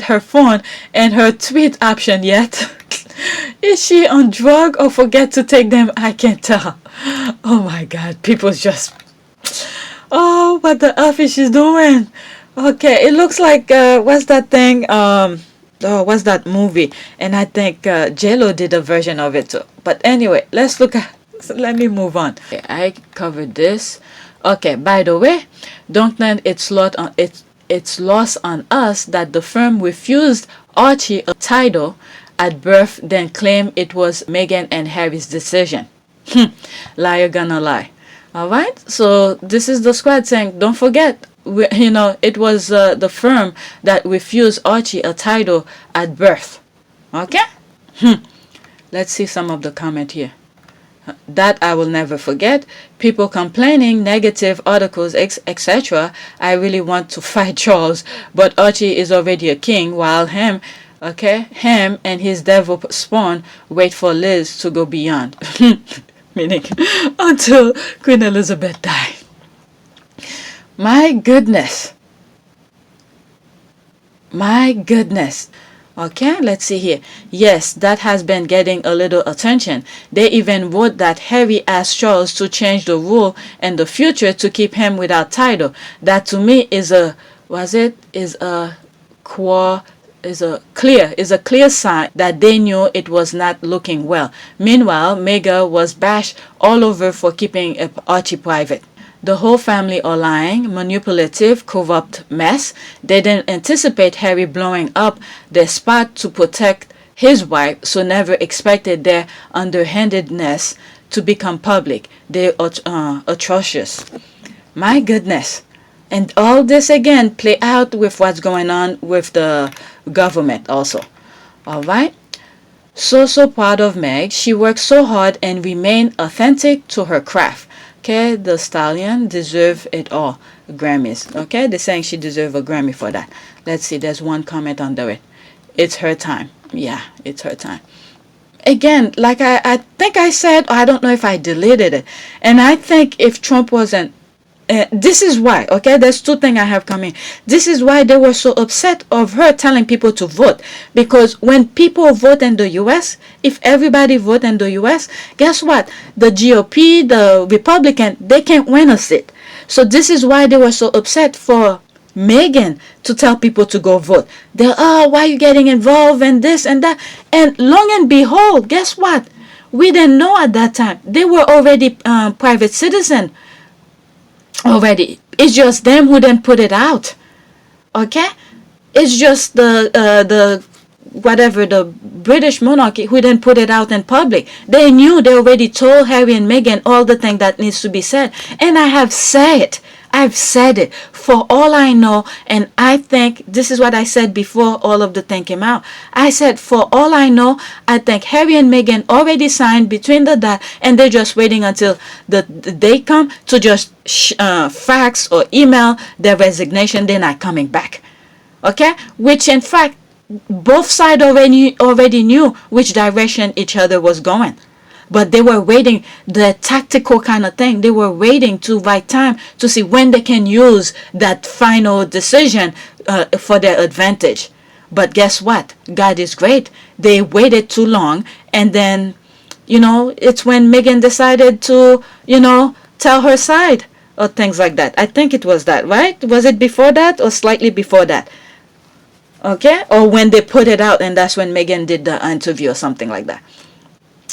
her phone and her tweet option yet? Is she on drug or forget to take them? I can't tell. Oh my god, people just... Oh, what the F is she doing? Okay, it looks like what's that thing? What's that movie? And I think J-Lo did a version of it too. But anyway, let's look at. So let me move on. Okay, I covered this. Okay. By the way, don't let it's lost on us that the firm refused Archie a title at birth, then claimed it was Meghan and Harry's decision. Liar gonna lie. All right. So this is the squad saying, don't forget. It was the firm that refused Archie a title at birth. Okay? Let's see some of the comment here. That I will never forget. People complaining, negative articles, etc. I really want to fight Charles, but Archie is already a king, while him and his devil spawn wait for Liz to go beyond. Meaning, until Queen Elizabeth died. My goodness. My goodness. Okay, let's see here. Yes, that has been getting a little attention. They even wrote that Harry asked Charles to change the rule in the future to keep him without title. That to me is a clear sign that they knew it was not looking well. Meanwhile, Meghan was bashed all over for keeping Archie private. The whole family are lying, manipulative, corrupt mess. They didn't anticipate Harry blowing up their spot to protect his wife, so never expected their underhandedness to become public. They're atrocious. My goodness. And all this again play out with what's going on with the government also. All right. So proud of Meg. She worked so hard and remained authentic to her craft. Okay, the stallion deserve it all. Grammys. Okay, they're saying she deserve a Grammy for that. Let's see, there's one comment under it. It's her time. Yeah, it's her time. Again, like I think I said, I don't know if I deleted it. And I think if Trump wasn't, this is why, okay, there's two things I have coming. This is why they were so upset of her telling people to vote. Because when people vote in the U.S., if everybody vote in the U.S., guess what? The GOP, the Republican, they can't win a seat. So this is why they were so upset for Meghan to tell people to go vote. They're, why are you getting involved in this and that? And long and behold, guess what? We didn't know at that time. They were already private citizen. Already, it's just them who didn't put it out. Okay, it's just the British monarchy who didn't put it out in public. They knew. They already told Harry and Meghan all the thing that needs to be said. And I've said it for all I know, and I think this is what I said before all of the thing came out. I said for all I know, I think Harry and Meghan already signed between the dot, and they're just waiting until the day come to just fax or email their resignation. They're not coming back. Okay, which in fact both sides already knew which direction each other was going. But they were waiting, the tactical kind of thing. They were waiting to right time to see when they can use that final decision for their advantage. But guess what? God is great. They waited too long. And then, it's when Meghan decided to, tell her side or things like that. I think it was that, right? Was it before that or slightly before that? Okay? Or when they put it out and that's when Meghan did the interview or something like that.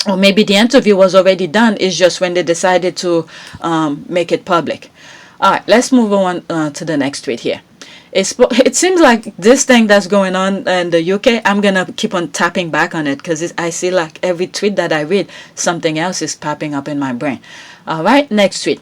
Or maybe the interview was already done. It's just when they decided to make it public. All right, let's move on to the next tweet here. It seems like this thing that's going on in the UK, I'm going to keep on tapping back on it because I see like every tweet that I read, something else is popping up in my brain. All right, next tweet.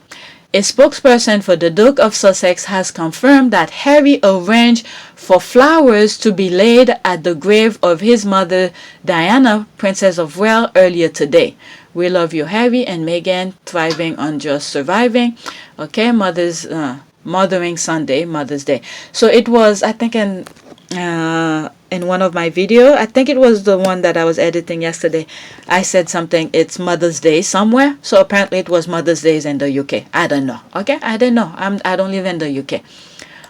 A spokesperson for the Duke of Sussex has confirmed that Harry arranged for flowers to be laid at the grave of his mother, Diana, Princess of Wales, earlier today. We love you, Harry and Meghan, thriving on just surviving. Okay, Mothering Sunday, Mother's Day. So it was, I think, in one of my videos, I think it was the one that I was editing yesterday, I said something, it's Mother's Day somewhere. So apparently it was Mother's Day in the UK. I don't know. Okay, I don't know. I don't live in the UK.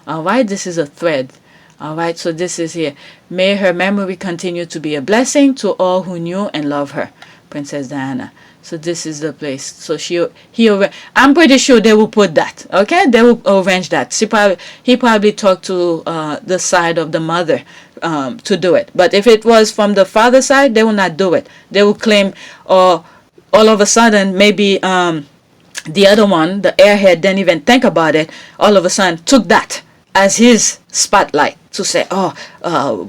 All right, this is a thread. All right, so this is here. May her memory continue to be a blessing to all who knew and love her. Princess Diana. So this is the place. So I'm pretty sure they will put that. Okay, they will arrange that. He probably talked to the side of the mother to do it. But if it was from the father side, they will not do it. They will claim, or all of a sudden maybe the other one, the airhead, didn't even think about it. All of a sudden took that as his spotlight to say, oh,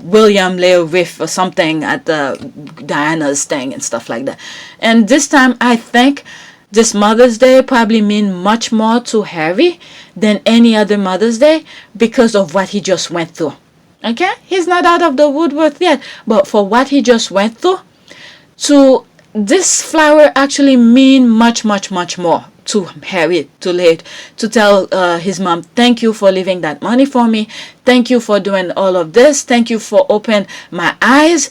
William lay with or something at Diana's thing and stuff like that. And this time, I think this Mother's Day probably mean much more to Harry than any other Mother's Day because of what he just went through. Okay? He's not out of the woodwork yet, but for what he just went through, to this flower actually mean much, much, much more to Harry, to tell his mom, thank you for leaving that money for me. Thank you for doing all of this. Thank you for opening my eyes,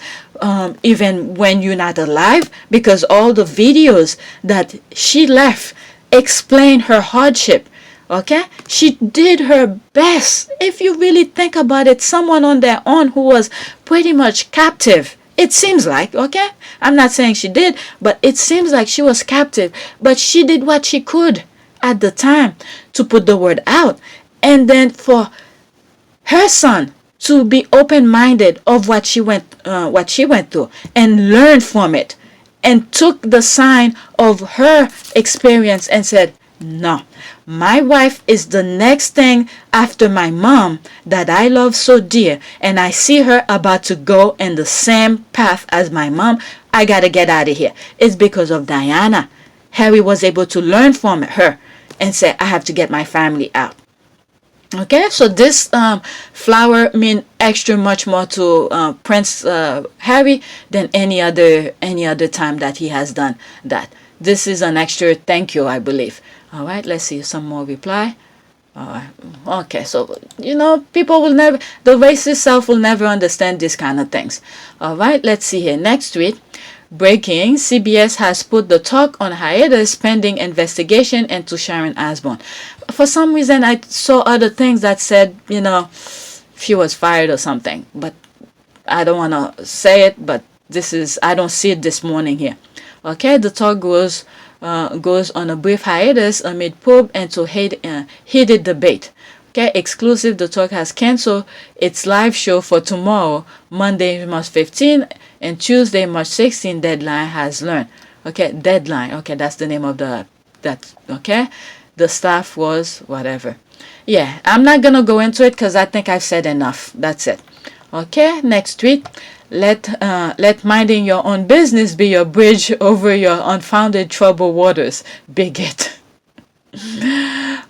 even when you're not alive, because all the videos that she left explain her hardship. Okay, she did her best. If you really think about it, someone on their own who was pretty much captive. It seems like, okay? I'm not saying she did, but it seems like she was captive. But she did what she could at the time to put the word out. And then for her son to be open-minded of what she went through and learn from it and took the sign of her experience and said, no, my wife is the next thing after my mom that I love so dear, and I see her about to go in the same path as my mom. I gotta get out of here. It's because of Diana. Harry was able to learn from her and say, I have to get my family out. Okay, so this flower mean extra much more to Prince Harry than any other time that he has done that. This is an extra thank you, I believe. All right, let's see some more reply. All right. Okay, so, people will never, the racist self will never understand these kind of things. All right, let's see here. Next tweet. Breaking, CBS has put the talk on hiatus pending investigation into Sharon Osbourne. For some reason, I saw other things that said, she was fired or something. But I don't want to say it, but I don't see it this morning here. Okay, the talk goes on a brief hiatus amid probe into heated debate. Okay, exclusive, the talk has canceled its live show for tomorrow, Monday, March 15, and Tuesday, March 16, deadline has learned. Okay, deadline. Okay, that's the name of okay? The staff was whatever. Yeah, I'm not going to go into it because I think I've said enough. That's it. Okay, next tweet. Let minding your own business be your bridge over your unfounded troubled waters. Bigot.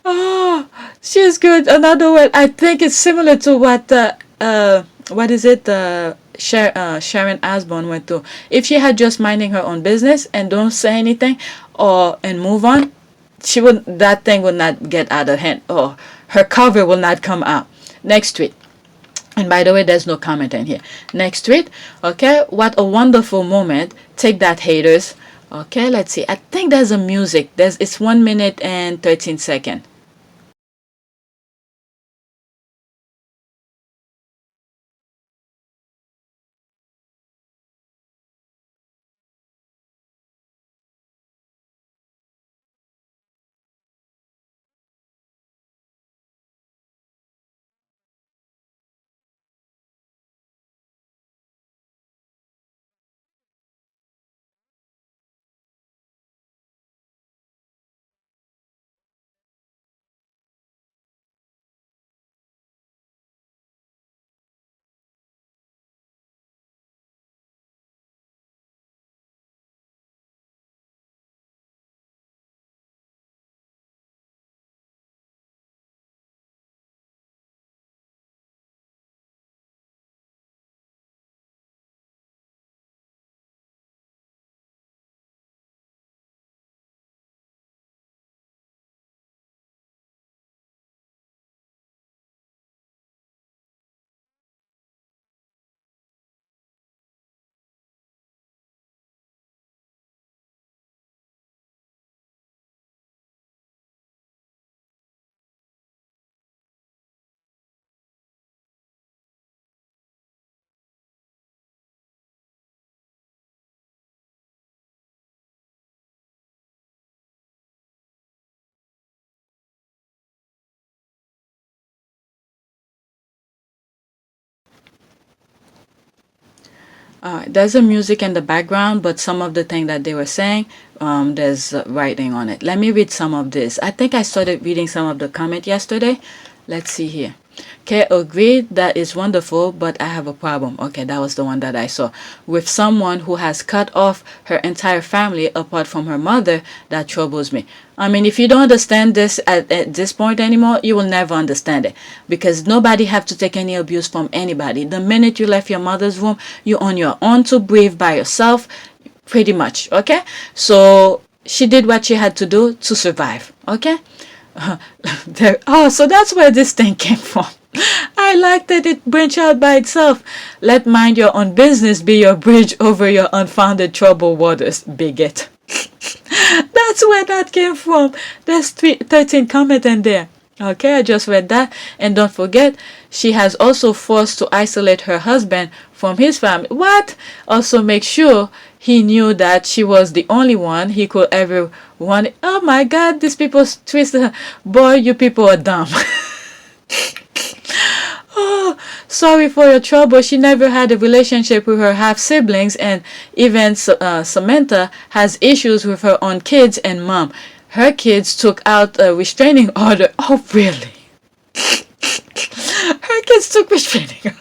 Oh, she's good. Another one. I think it's similar to what is it? Sharon Osbourne went through. If she had just minding her own business and don't say anything and move on, that thing would not get out of hand, or her cover will not come out. Next tweet. And by the way, there's no comment in here. Next tweet. Okay, what a wonderful moment. Take that, haters. Okay, let's see. I think there's a music. It's 1 minute and 13 seconds. There's a music in the background, but some of the thing that they were saying, there's writing on it. Let me read some of this. I think I started reading some of the comment yesterday. Let's see here. Okay, agreed, that is wonderful, but I have a problem. Okay, that was the one that I saw. With someone who has cut off her entire family apart from her mother, that troubles me. I mean, if you don't understand this at this point anymore, you will never understand it. Because nobody have to take any abuse from anybody. The minute you left your mother's womb, you're on your own to breathe by yourself, pretty much, okay? So, she did what she had to do to survive, okay? So that's where this thing came from. I like that it branched out by itself. Let mind your own business be your bridge over your unfounded troubled waters, bigot. That's where that came from. There's 13 comments in there. Okay, I just read that. And don't forget, she has also forced to isolate her husband from his family. What? Also make sure he knew that she was the only one he could ever want. Oh my God, these people twisted her. Boy, you people are dumb. Oh, sorry for your trouble. She never had a relationship with her half-siblings, and even Samantha has issues with her own kids and mom. Her kids took out a restraining order. Oh, really? Her kids took restraining order.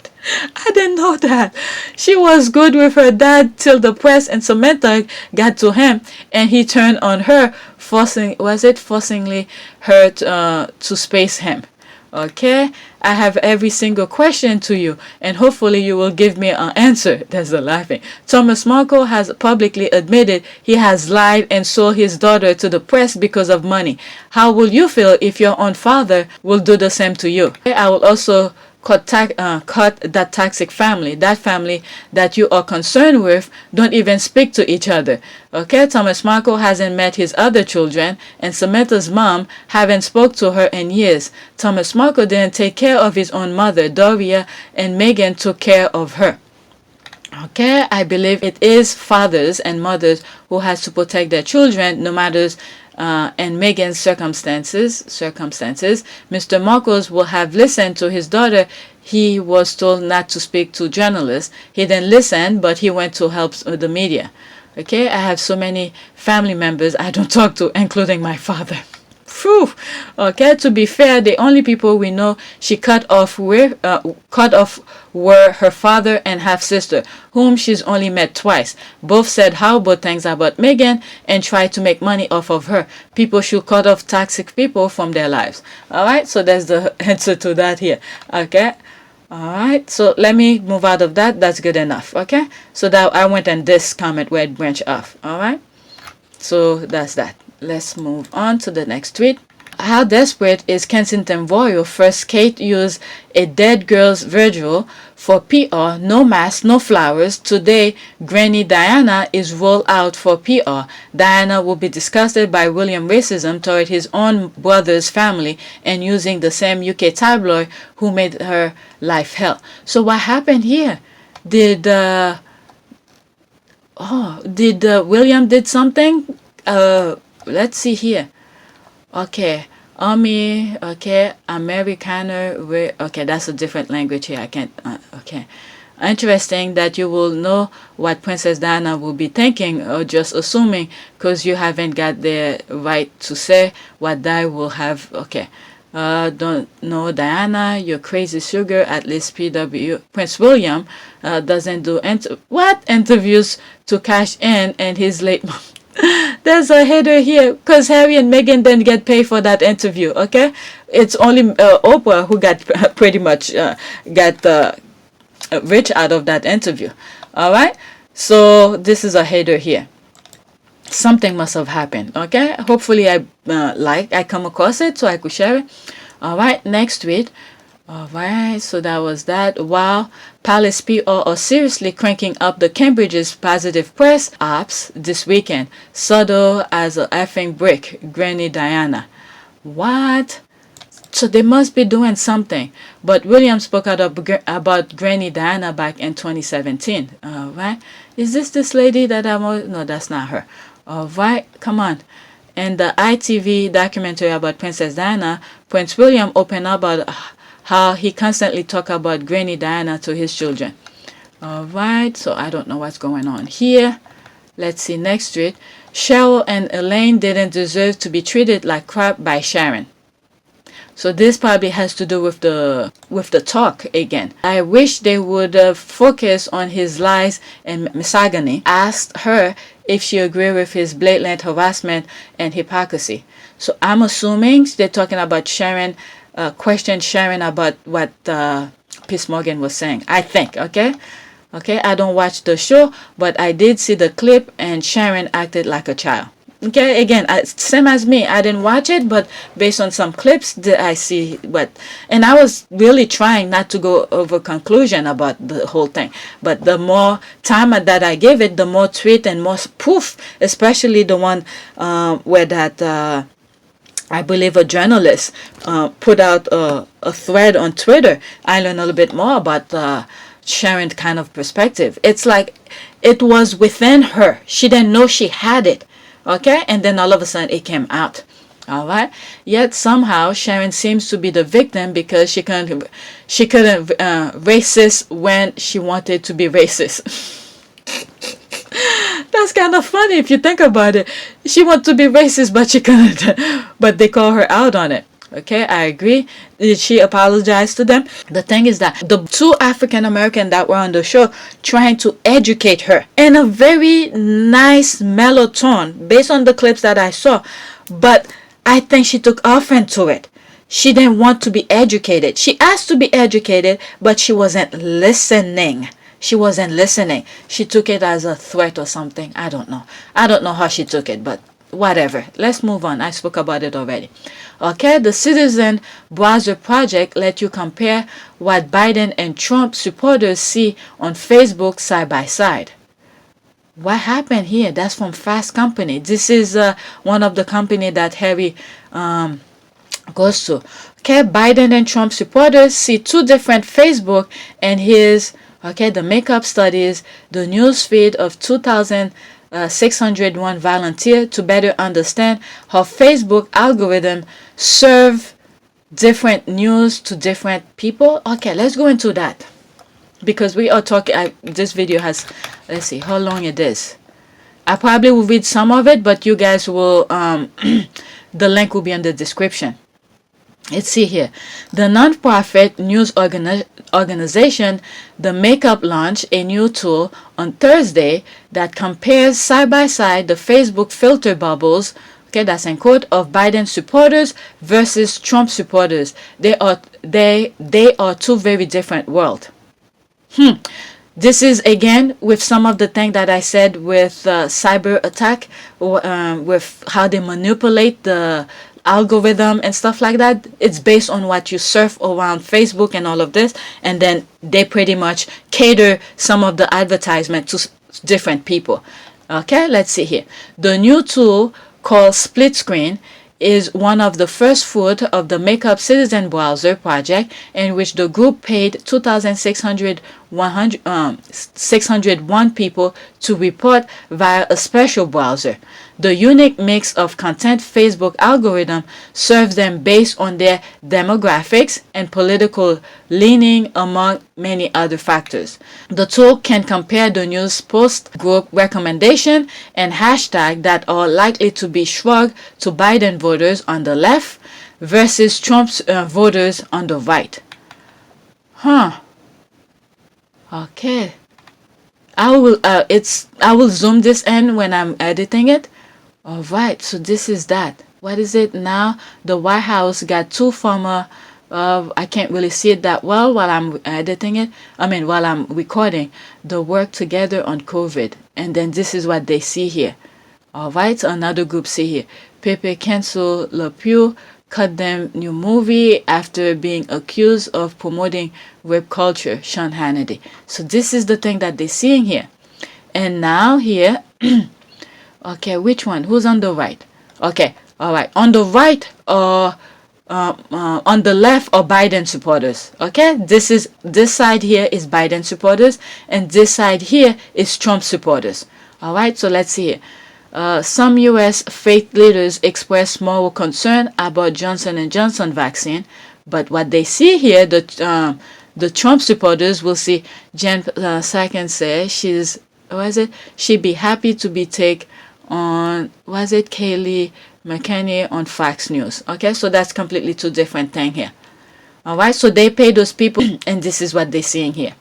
I didn't know that. She was good with her dad till the press and Samantha got to him, and he turned on her, forcingly her to space him. Okay, I have every single question to you, and hopefully you will give me an answer. There's the laughing. Thomas Markle has publicly admitted he has lied and sold his daughter to the press because of money. How will you feel if your own father will do the same to you? I will also cut that toxic family, that family that you are concerned with, don't even speak to each other. Okay, Thomas Markle hasn't met his other children, and Samantha's mom haven't spoke to her in years. Thomas Markle didn't take care of his own mother, Doria, and Meghan took care of her. Okay, I believe it is fathers and mothers who has to protect their children, no matter and Meghan's circumstances. Mr. Marcos will have listened to his daughter. He was told not to speak to journalists. He didn't listen, but he went to help the media. Okay, I have so many family members I don't talk to, including my father. Phew. Okay, to be fair, the only people we know she cut off were her father and half-sister, whom she's only met twice. Both said horrible things about Meghan and tried to make money off of her. People should cut off toxic people from their lives. Alright, so that's the answer to that here. Okay. Alright, so let me move out of that. That's good enough. Okay, so that I went in this comment where it branched off. Alright, so that's that. Let's move on to the next tweet. How desperate is Kensington Royal? First, Kate used a dead girl's vigil for PR. No mask, no flowers. Today, Granny Diana is rolled out for PR. Diana will be disgusted by William racism toward his own brother's family and using the same UK tabloid who made her life hell. So what happened here? Did William did something? Let's see here. Okay, Army. Okay, Americana. Okay, that's a different language here. I can't. Okay, interesting that you will know what Princess Diana will be thinking, or just assuming, because you haven't got the right to say what Di will have. Okay. Don't know Diana, you're crazy sugar. At least Prince William doesn't do interviews to cash in and his late mom. There's a header here because Harry and Meghan didn't get paid for that interview. Okay, it's only Oprah who got pretty much got rich out of that interview. All right, so this is a header here. Something must have happened. Okay, hopefully I come across it so I could share it. All right, next tweet. Alright, so that was that. Wow, Palace PR are seriously cranking up the Cambridge's positive press ops this weekend. Subtle as a effing brick, Granny Diana. What? So they must be doing something. But William spoke out about Granny Diana back in 2017. Alright, is this lady that no, that's not her. Alright, come on. In the ITV documentary about Princess Diana, Prince William opened up about how he constantly talked about Granny Diana to his children. All right, so I don't know what's going on here. Let's see next to it. Sheryl and Elaine didn't deserve to be treated like crap by Sharon. So this probably has to do with the talk again. I wish they would focus on his lies and misogyny. Asked her if she agreed with his blatant harassment and hypocrisy. So I'm assuming they're talking about Sharon, questioned Sharon about what Piers Morgan was saying. I think, okay? Okay, I don't watch the show, but I did see the clip and Sharon acted like a child. Okay, again, same as me. I didn't watch it, but based on some clips that I see what, and I was really trying not to go over conclusion about the whole thing. But the more time that I gave it, the more tweet and more proof, especially the one where that I believe a journalist put out a thread on Twitter. I learned a little bit more about Sharon's kind of perspective. It's like it was within her. She didn't know she had it. Okay, and then all of a sudden it came out. All right. Yet somehow Sharon seems to be the victim because she couldn't racist when she wanted to be racist. That's kind of funny if you think about it. She wanted to be racist, but she couldn't. But they call her out on it. Okay, I agree. Did she apologize to them? The thing is that the two African American that were on the show trying to educate her in a very nice mellow tone based on the clips that I saw, but I think she took offense to it. She didn't want to be educated. She asked to be educated, but she wasn't listening. She wasn't listening. She took it as a threat or something. I don't know. I don't know how she took it, but whatever. Let's move on. I spoke about it already. Okay, the Citizen Browser Project let you compare what Biden and Trump supporters see on Facebook side by side. What happened here? That's from Fast Company. This is one of the company that Harry goes to. Okay, Biden and Trump supporters see two different Facebook and his, okay, the makeup studies, the news feed of 2,601 volunteers to better understand how Facebook algorithm serve different news to different people. Okay, let's go into that because we are talking. This video has, let's see how long it is. I probably will read some of it, but you guys will. The link will be in the description. Let's see here. The nonprofit news organization, The Makeup, launched a new tool on Thursday that compares side by side the Facebook filter bubbles, okay, that's in quote, of Biden supporters versus Trump supporters. They are two very different worlds. This is again with some of the things that I said with cyber attack, with how they manipulate the algorithm and stuff like that. It's based on what you surf around Facebook and all of this, and then they pretty much cater some of the advertisement to different people. Okay, let's see here. The new tool called Split Screen is one of the first fruit of the Makeup Citizen Browser project, in which the group paid 2,601 people to report via a special browser. The unique mix of content Facebook algorithm serves them based on their demographics and political leaning, among many other factors. The tool can compare the news post group recommendation and hashtag that are likely to be shrugged to Biden voters on the left versus Trump's voters on the right. Okay. I will zoom this in when I'm editing it. All right, so this is that. What is it now? The White House got two former, I can't really see it that well while I'm editing it. While I'm recording, the work together on COVID. And then this is what they see here. All right, so another group see here. Pepe cancel Le Pew, cut them new movie after being accused of promoting rape culture, Sean Hannity. So this is the thing that they're seeing here. And now here, okay, which one? Who's on the right? Okay, all right. On the right or on the left are Biden supporters. Okay, this side here is Biden supporters, and this side here is Trump supporters. All right, so let's see here. Some U.S. faith leaders express moral concern about Johnson & Johnson vaccine, but what they see here, the the Trump supporters will see Jen Psaki say she'd be happy to be take on, Kayleigh McEnany on Fox News. Okay, so that's completely two different things here. All right, so they pay those people, and this is what they're seeing here.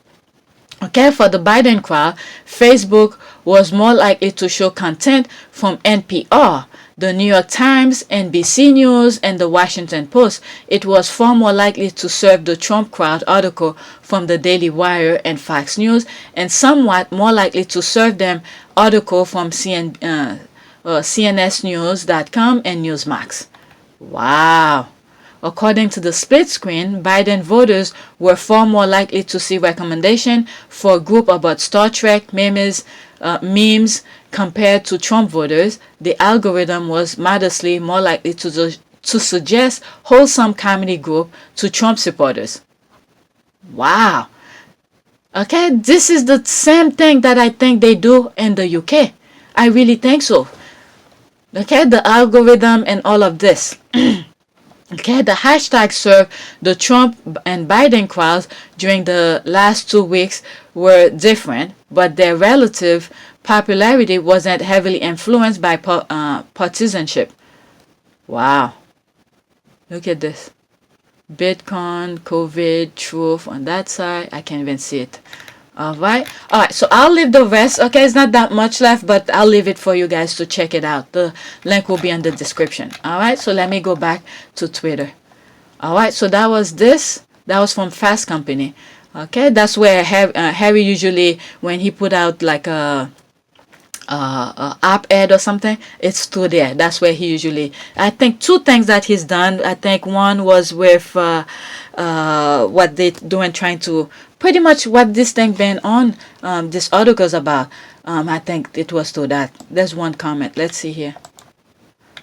Okay, for the Biden crowd, Facebook was more likely to show content from NPR, the New York Times, NBC News, and the Washington Post. It was far more likely to serve the Trump crowd article from the Daily Wire and Fox News, and somewhat more likely to serve them article from CNSnews.com and Newsmax. Wow. According to the split screen, Biden voters were far more likely to see recommendation for a group about Star Trek memes compared to Trump voters. The algorithm was modestly more likely to suggest wholesome comedy group to Trump supporters. Wow. Okay, this is the same thing that I think they do in the UK. I really think so. Okay, the algorithm and all of this. Okay, the hashtag served the Trump and Biden crowds during the last 2 weeks were different, but their relative popularity wasn't heavily influenced by partisanship. Wow. Look at this. Bitcoin, COVID, truth on that side. I can't even see it. Alright, so I'll leave the rest. Okay, it's not that much left, but I'll leave it for you guys to check it out. The link will be in the description. Alright, so let me go back to Twitter. Alright, so that was this. That was from Fast Company. Okay, that's where Harry usually, when he put out like a op-ed or something, it's through there. That's where he usually, I think 2 things that he's done. I think one was with what they doing, trying to pretty much what this thing been on, this article's about. I think it was to that. There's one comment. Let's see here.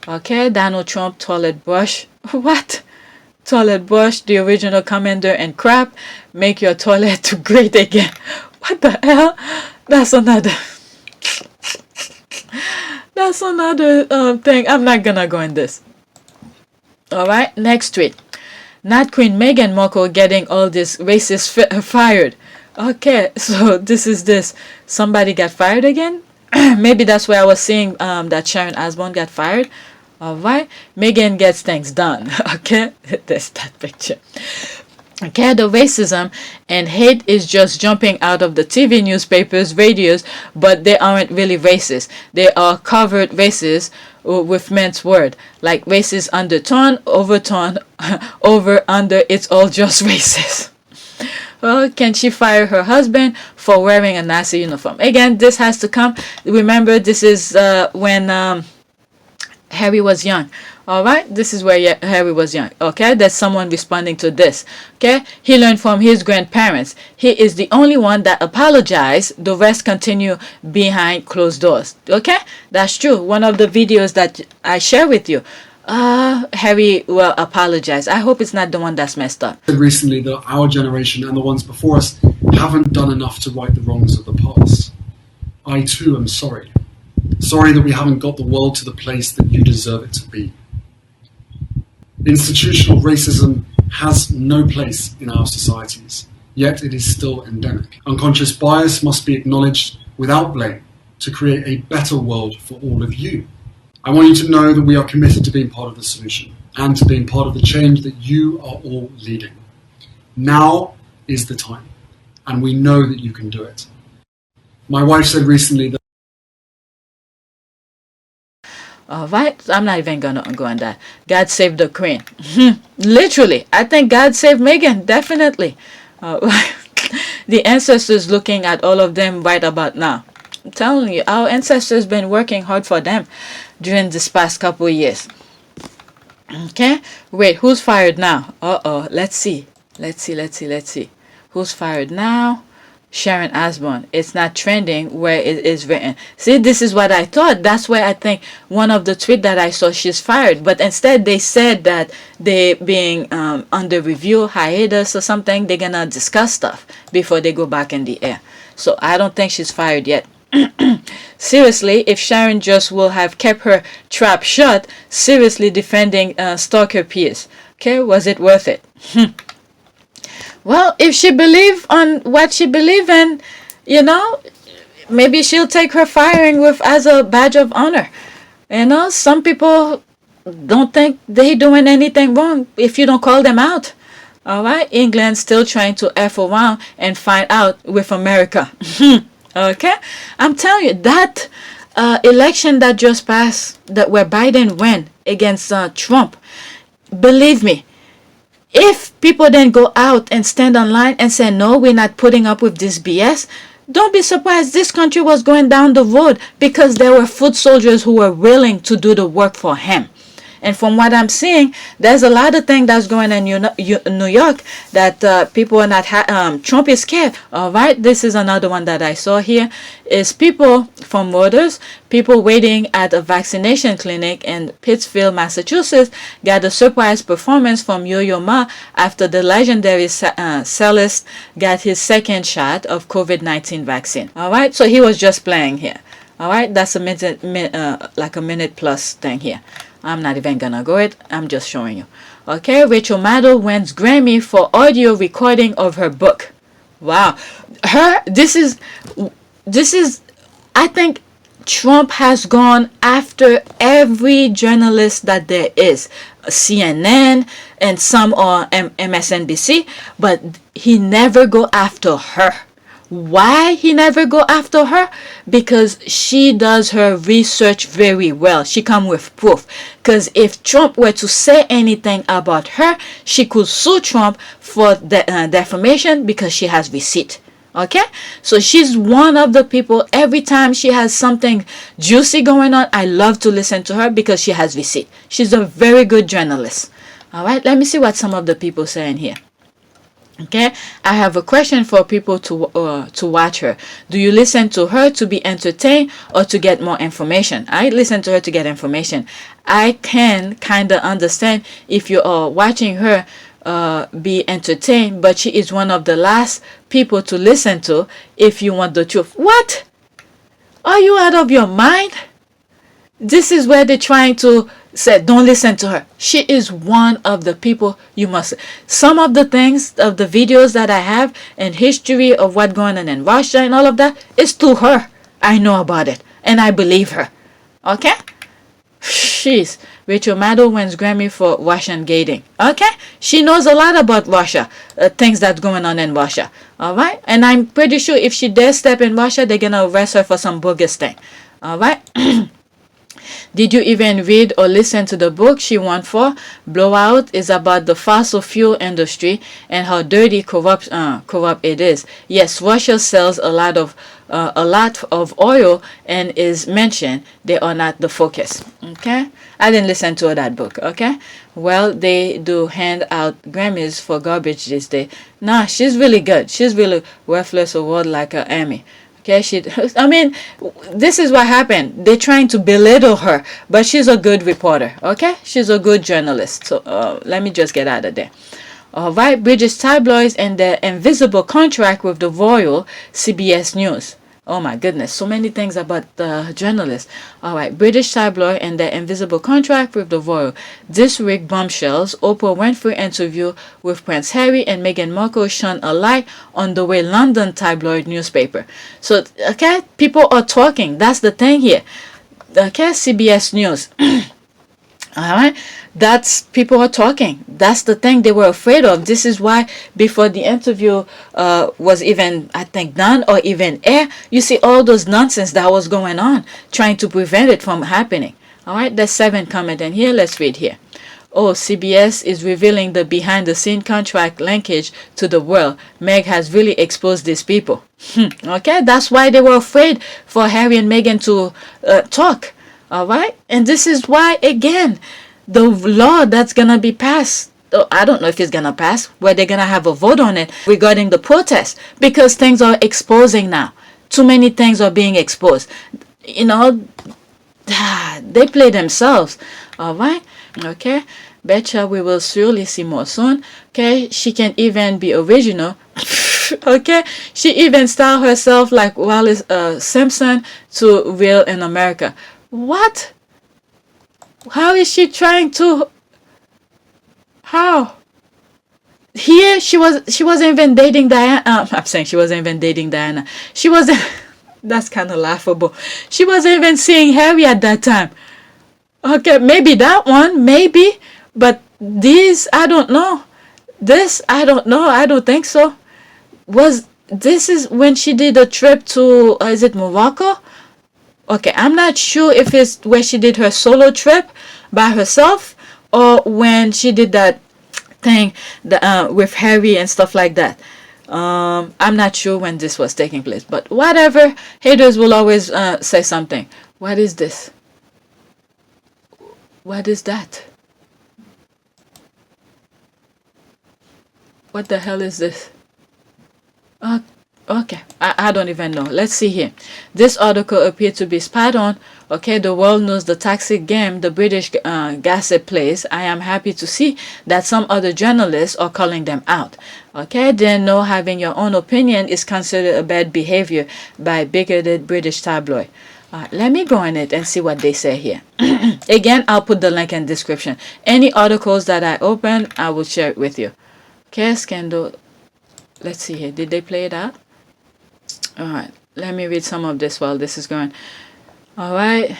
Okay, Donald Trump toilet brush. What? Toilet brush, the original commander and crap. Make your toilet to great again. What the hell? That's another thing. I'm not gonna go in this. Alright, next tweet. Not Queen Meghan Markle getting all this racists fired. Okay, so this is this. Somebody got fired again? Maybe that's where I was seeing that Sharon Osbourne got fired. Alright, Meghan gets things done. Okay, there's that picture. Okay, the racism and hate is just jumping out of the TV, newspapers, radios, but they aren't really racist. They are covert racist with men's word, like racist undertone, overtone, over, under, it's all just racist. Well, can she fire her husband for wearing a Nazi uniform? Again, this has to come. Remember, this is when Harry was young. Alright, this is where Harry was young. Okay, there's someone responding to this. Okay, he learned from his grandparents. He is the only one that apologized. The rest continue behind closed doors. Okay, that's true. One of the videos that I share with you, Harry will apologize. I hope it's not the one that's messed up.
Recently that our generation and the ones before us haven't done enough to right the wrongs of the past. I too am sorry. Sorry that we haven't got the world to the place that you deserve it to be. Institutional racism has no place in our societies, yet it is still endemic. Unconscious bias must be acknowledged without blame to create a better world for all of you. I want you to know that we are committed to being part of the solution and to being part of the change that you are all leading. Now is the time, and we know that you can do it. My wife said recently that
Alright, I'm not even gonna go on that. God save the Queen. Literally, I think God saved Meghan, definitely. The ancestors looking at all of them right about now. I'm telling you, our ancestors been working hard for them during this past couple of years. Okay, wait, who's fired now? Let's see. Who's fired now? Sharon Osbourne. It's not trending where it is written. See, this is what I thought. That's where I think one of the tweets that I saw, she's fired. But instead they said that they being under review, hiatus or something. They're gonna discuss stuff before they go back in the air. So I don't think she's fired yet. Seriously, if Sharon just will have kept her trap shut, seriously defending stalker peers. Okay, was it worth it? Well, if she believe on what she believe in, you know, maybe she'll take her firing with as a badge of honor. You know, some people don't think they doing anything wrong if you don't call them out. All right, England's still trying to F around and find out with America. Okay, I'm telling you that election that just passed, that where Biden won against Trump. Believe me, if people then go out and stand online and say no, we're not putting up with this BS. Don't be surprised. This country was going down the road because there were foot soldiers who were willing to do the work for him. And from what I'm seeing, there's a lot of things that's going on in New York that people are not. Trump is scared. All right, this is another one that I saw here. Is people from Reuters, people waiting at a vaccination clinic in Pittsfield, Massachusetts, got a surprise performance from Yo-Yo Ma after the legendary cellist got his second shot of COVID-19 vaccine. All right, so he was just playing here. All right, that's a like a minute plus thing here. I'm not even gonna go it. I'm just showing you. Okay, Rachel Maddow wins Grammy for audio recording of her book. Wow, this is. I think Trump has gone after every journalist that there is, CNN and some are MSNBC, but he never go after her. Why he never go after her? Because she does her research very well. She come with proof. Because if Trump were to say anything about her, she could sue Trump for defamation because she has receipt. Okay, so she's one of the people. Every time she has something juicy going on, I love to listen to her because she has receipt. She's a very good journalist. All right, let me see what some of the people saying here. Okay, I have a question for people to watch her. Do you listen to her to be entertained or to get more information? I listen to her to get information. I can kind of understand if you are watching her be entertained, but she is one of the last people to listen to if you want the truth. What? Are you out of your mind? This is where they're trying to say, don't listen to her. She is one of the people you must. Some of the things of the videos that I have and history of what's going on in Russia and all of that is to her. I know about it and I believe her. Okay? She's Rachel Maddow wins Grammy for Russian gating. Okay? She knows a lot about Russia, things that's going on in Russia. All right? And I'm pretty sure if she dares step in Russia, they're going to arrest her for some bogus thing. All right? Did you even read or listen to the book she won for? Blowout is about the fossil fuel industry and how dirty, corrupt it is. Yes, Russia sells a lot of oil and is mentioned. They are not the focus. Okay, I didn't listen to that book. Okay, well, they do hand out Grammys for garbage this day. Nah, she's really good. She's really worthless award like an Emmy. Okay, I mean, this is what happened. They're trying to belittle her, but she's a good reporter. Okay, she's a good journalist. So let me just get out of there. All right, British tabloids and their invisible contract with the Royal, CBS News. Oh my goodness, so many things about the journalists. All right, British tabloid and their invisible contract with the Royal. This week, bombshells. Oprah Winfrey interview with Prince Harry and Meghan Markle shone a light on the way London tabloid newspaper. So, okay, people are talking. That's the thing here. Okay, CBS News. All right, that's people are talking. That's the thing they were afraid of. This is why before the interview was even, I think, done or even air, you see all those nonsense that was going on, trying to prevent it from happening. All right, there's 7 comment in here. Let's read here. Oh, CBS is revealing the behind-the-scene contract linkage to the world. Meg has really exposed these people. Okay, that's why they were afraid for Harry and Meghan to talk. All right, and this is why, again, the law that's gonna be passed, I don't know if it's gonna pass, where they're gonna have a vote on it regarding the protest, because things are exposing now. Too many things are being exposed. You know, they play themselves. All right, okay. Betcha we will surely see more soon. Okay, she can even be original. Okay, she even styled herself like Wallis Simpson to Real in America. What? How is she trying to? How? here she wasn't even dating Diana. I'm saying she wasn't even dating Diana. She wasn't. That's kind of laughable. She wasn't even seeing Harry at that time. Okay, maybe that one, maybe, but these I don't know. This I don't know. I don't think so. This is when she did a trip to is it Morocco? Okay, I'm not sure if it's where she did her solo trip by herself or when she did that thing with Harry and stuff like that. I'm not sure when this was taking place, but whatever. Haters will always say something. What is this? What is that? What the hell is this? Okay, I don't even know. Let's see here. This article appeared to be spot on. Okay, the world knows the toxic game the British gossip plays. I am happy to see that some other journalists are calling them out. Okay, they know having your own opinion is considered a bad behavior by bigoted British tabloid. Let me go in it and see what they say here. Again, I'll put the link in description. Any articles that I open, I will share it with you. Okay, scandal. Let's see here. Did they play it out? All right. Let me read some of this while this is going. All right.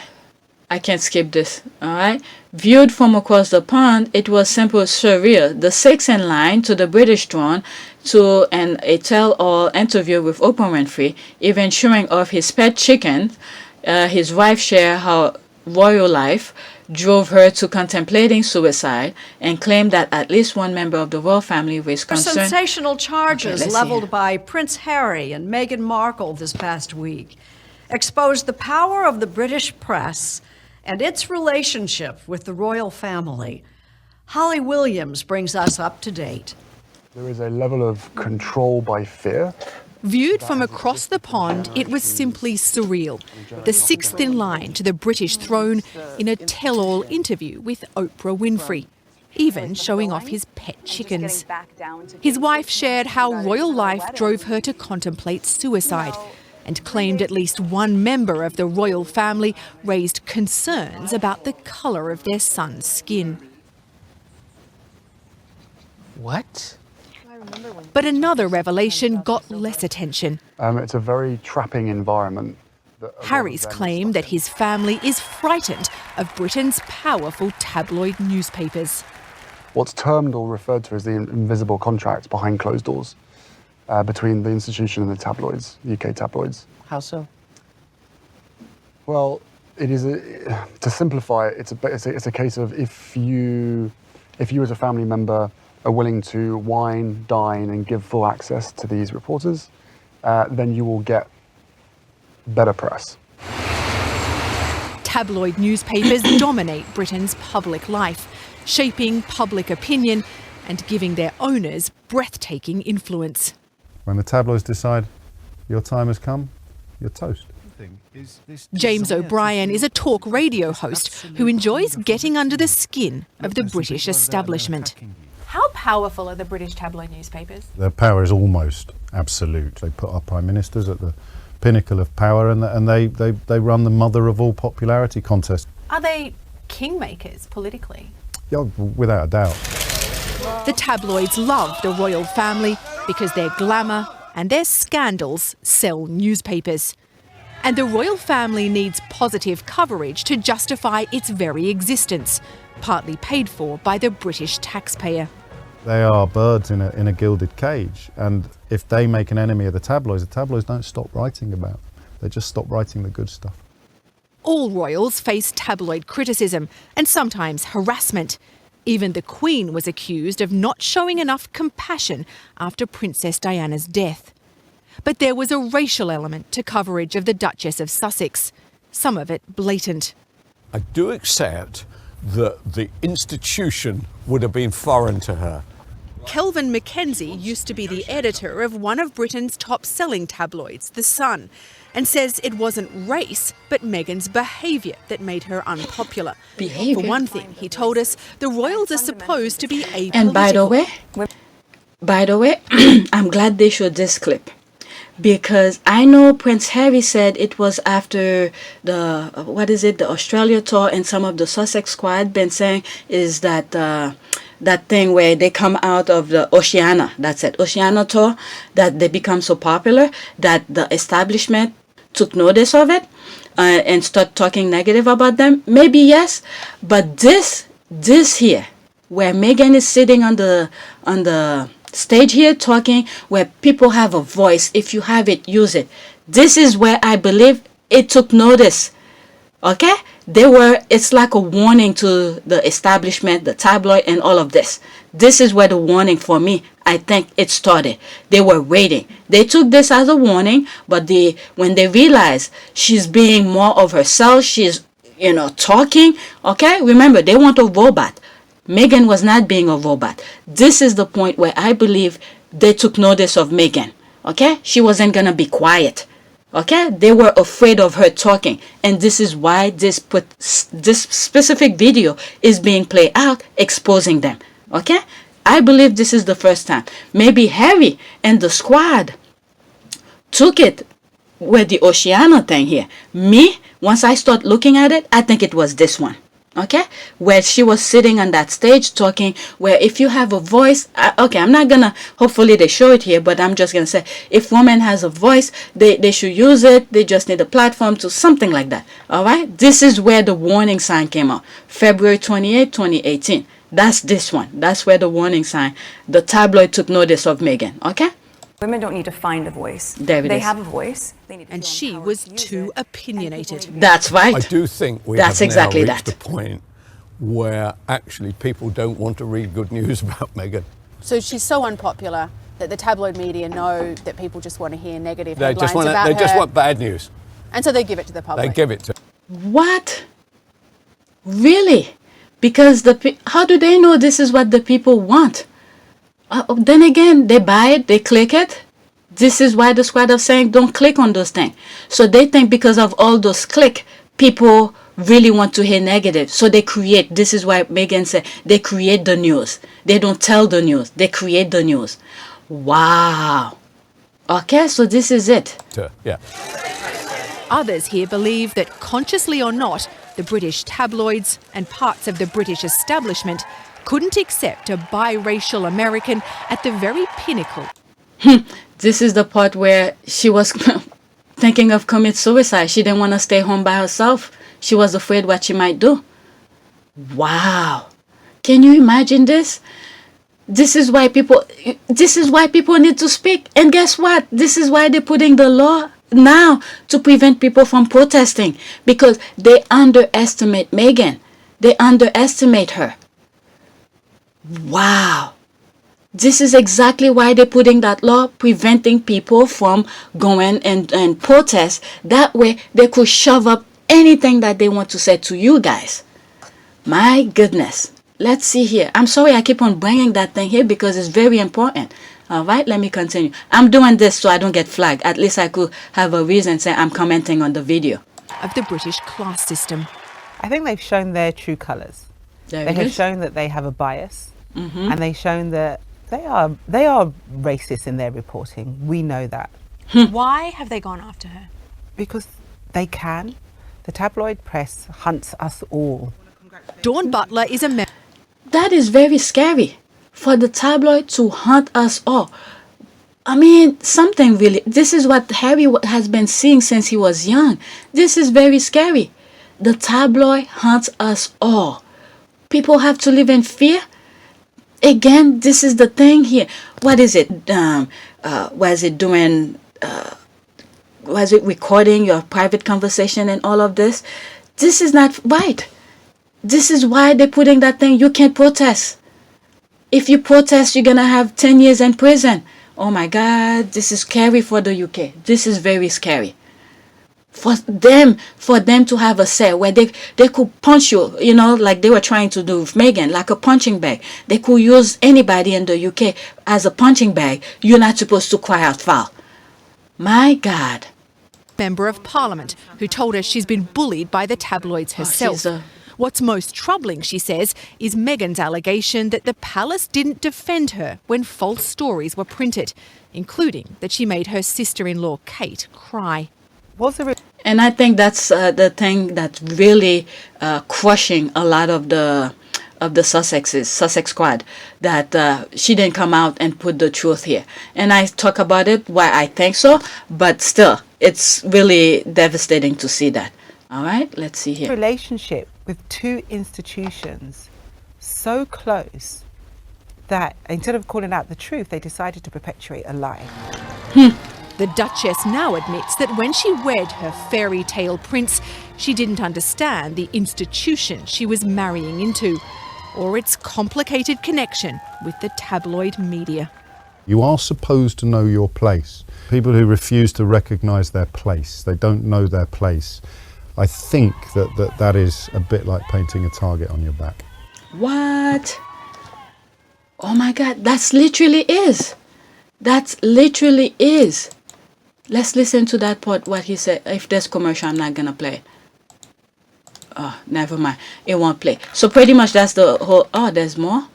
I can't skip this. All right. Viewed from across the pond, it was simple surreal. The sixth in line to the British throne, to a tell-all interview with Oprah Winfrey, even showing off his pet chicken. His wife shared how royal life drove her to contemplating suicide and claimed that at least one member of the royal family raised concern.
Sensational charges leveled
here.
by Prince Harry and Meghan Markle this past week exposed the power of the British press and its relationship with the royal family. Holly Williams brings us up to date.
There is a level of control by fear.
Viewed from across the pond, it was simply surreal. The sixth in line to the British throne in a tell-all interview with Oprah Winfrey, even showing off his pet chickens. His wife shared how royal life drove her to contemplate suicide and claimed at least one member of the royal family raised concerns about the colour of their son's skin.
What?
But another revelation got less attention.
It's a very trapping environment.
Harry's claim that his family is frightened of Britain's powerful tabloid newspapers.
What's termed or referred to as the invisible contracts behind closed doors between the institution and the tabloids, UK tabloids.
How so?
Well, it is to simplify it. It's a case of if you as a family member are willing to wine, dine, and give full access to these reporters, then you will get better press.
Tabloid newspapers dominate Britain's public life, shaping public opinion and giving their owners breathtaking influence.
When the tabloids decide your time has come, you're toast.
James O'Brien is a talk radio host who enjoys getting under the skin of the British establishment.
How powerful are the British tabloid newspapers?
Their power is almost absolute. They put our prime ministers at the pinnacle of power, and they run the mother of all popularity contests.
Are they kingmakers politically?
Yeah, without a doubt.
The tabloids love the royal family because their glamour and their scandals sell newspapers. And the royal family needs positive coverage to justify its very existence, partly paid for by the British taxpayer.
They are birds in a gilded cage, and if they make an enemy of the tabloids don't stop writing about them. They just stop writing the good stuff.
All royals face tabloid criticism and sometimes harassment. Even the Queen was accused of not showing enough compassion after Princess Diana's death. But there was a racial element to coverage of the Duchess of Sussex, some of it blatant.
I do accept that the institution would have been foreign to her.
Kelvin Mackenzie used to be the editor of one of Britain's top-selling tabloids, The Sun, and says it wasn't race, but Meghan's behaviour that made her unpopular.
Behaviour?
For one thing, he told us, the royals are supposed to be apolitical.
And by the way, I'm glad they showed this clip. Because I know Prince Harry said it was after the Australia tour, and some of the Sussex squad been saying is that that thing where they come out of the Oceana, that's it, Oceana tour, that they become so popular that the establishment took notice of it and start talking negative about them? Maybe yes, but this here, where Meghan is sitting on the stage here talking, where people have a voice, if you have it, use it. This is where I believe it took notice. Okay? It's like a warning to the establishment, the tabloid, and all of this. This is where the warning for me, I think it started. They were waiting. They took this as a warning, but when they realized she's being more of herself, she's, talking, okay? Remember, they want a robot. Meghan was not being a robot. This is the point where I believe they took notice of Meghan, okay? She wasn't going to be quiet. Okay, they were afraid of her talking, and this is why this specific video is being played out, exposing them. Okay, I believe this is the first time. Maybe Harry and the squad took it with the Oceana thing here. Me, once I start looking at it, I think it was this one. Okay, where she was sitting on that stage talking, where if you have a voice, okay, I'm not gonna, hopefully they show it here, but I'm just gonna say, if woman has a voice, they should use it. They just need a platform to something like that. All right, this is where the warning sign came out, February 28, 2018. That's this one. That's where the warning sign, the tabloid took notice of Meghan. Okay.
Women don't need to find a voice.
There it
they
is.
have a voice. They need to
And she was too opinionated.
That's right.
I do think we
That's
have
exactly
now reached
that.
a point where actually people don't want to read good news about Meghan.
So she's so unpopular that the tabloid media know that people just want to hear negative
They
headlines
just want
about
they
her.
just want bad news.
And so they give it to the public.
They give it to.
What? Really? Because how do they know this is what the people want? Then again, they buy it, they click it. This is why the squad are saying don't click on those things. So they think because of all those click, people really want to hear negative. So they create, this is why Meghan said, they create the news. They don't tell the news, they create the news. Wow. Okay, so this is it.
Yeah.
Others here believe that, consciously or not, the British tabloids and parts of the British establishment couldn't accept a biracial American at the very pinnacle.
This is the part where she was thinking of commit suicide. She didn't want to stay home by herself. She was afraid what she might do. Wow. Can you imagine this? This is why people need to speak. And guess what? This is why they're putting the law now to prevent people from protesting, because they underestimate Meghan. They underestimate her. Wow. This is exactly why they're putting that law, preventing people from going and protest. That way they could shove up anything that they want to say to you guys. My goodness. Let's see here. I'm sorry I keep on bringing that thing here because it's very important. All right, let me continue. I'm doing this so I don't get flagged. At least I could have a reason say I'm commenting on the video.
Of the British class system.
I think they've shown their true colours. They have shown that they have a bias, and they've shown that they are racist in their reporting. We know that.
Why have they gone after her?
Because they can. The tabloid press hunts us all.
Dawn Butler is a
That is very scary for the tabloid to hunt us all. I mean, something really. This is what Harry has been seeing since he was young. This is very scary. The tabloid hunts us all. People have to live in fear. Again, this is the thing here. What is it? Was it doing? Was it recording your private conversation and all of this? This is not right. This is why they're putting that thing. You can't protest. If you protest, you're going to have 10 years in prison. Oh my God, this is scary for the UK. This is very scary. For them to have a say where they could punch you, like they were trying to do with Meghan, like a punching bag. They could use anybody in the UK as a punching bag. You're not supposed to cry out foul. My God.
Member of Parliament who told us she's been bullied by the tabloids herself. What's most troubling, she says, is Meghan's allegation that the palace didn't defend her when false stories were printed, including that she made her sister-in-law Kate cry.
And I think that's the thing that's really crushing a lot of the of the Sussex squad, that she didn't come out and put the truth here. And I talk about it, why I think so, but still, it's really devastating to see that. All right, let's see here.
Relationship with two institutions so close that instead of calling out the truth, they decided to perpetuate a lie.
The Duchess now admits that when she wed her fairy tale prince, she didn't understand the institution she was marrying into, or its complicated connection with the tabloid media.
You are supposed to know your place. People who refuse to recognise their place, they don't know their place. I think that is a bit like painting a target on your back.
What? Oh my God, that's literally is. That's literally is. Let's listen to that part, what he said. If there's commercial, I'm not gonna play it. Oh, never mind. It won't play. So pretty much that's the whole, oh, there's more.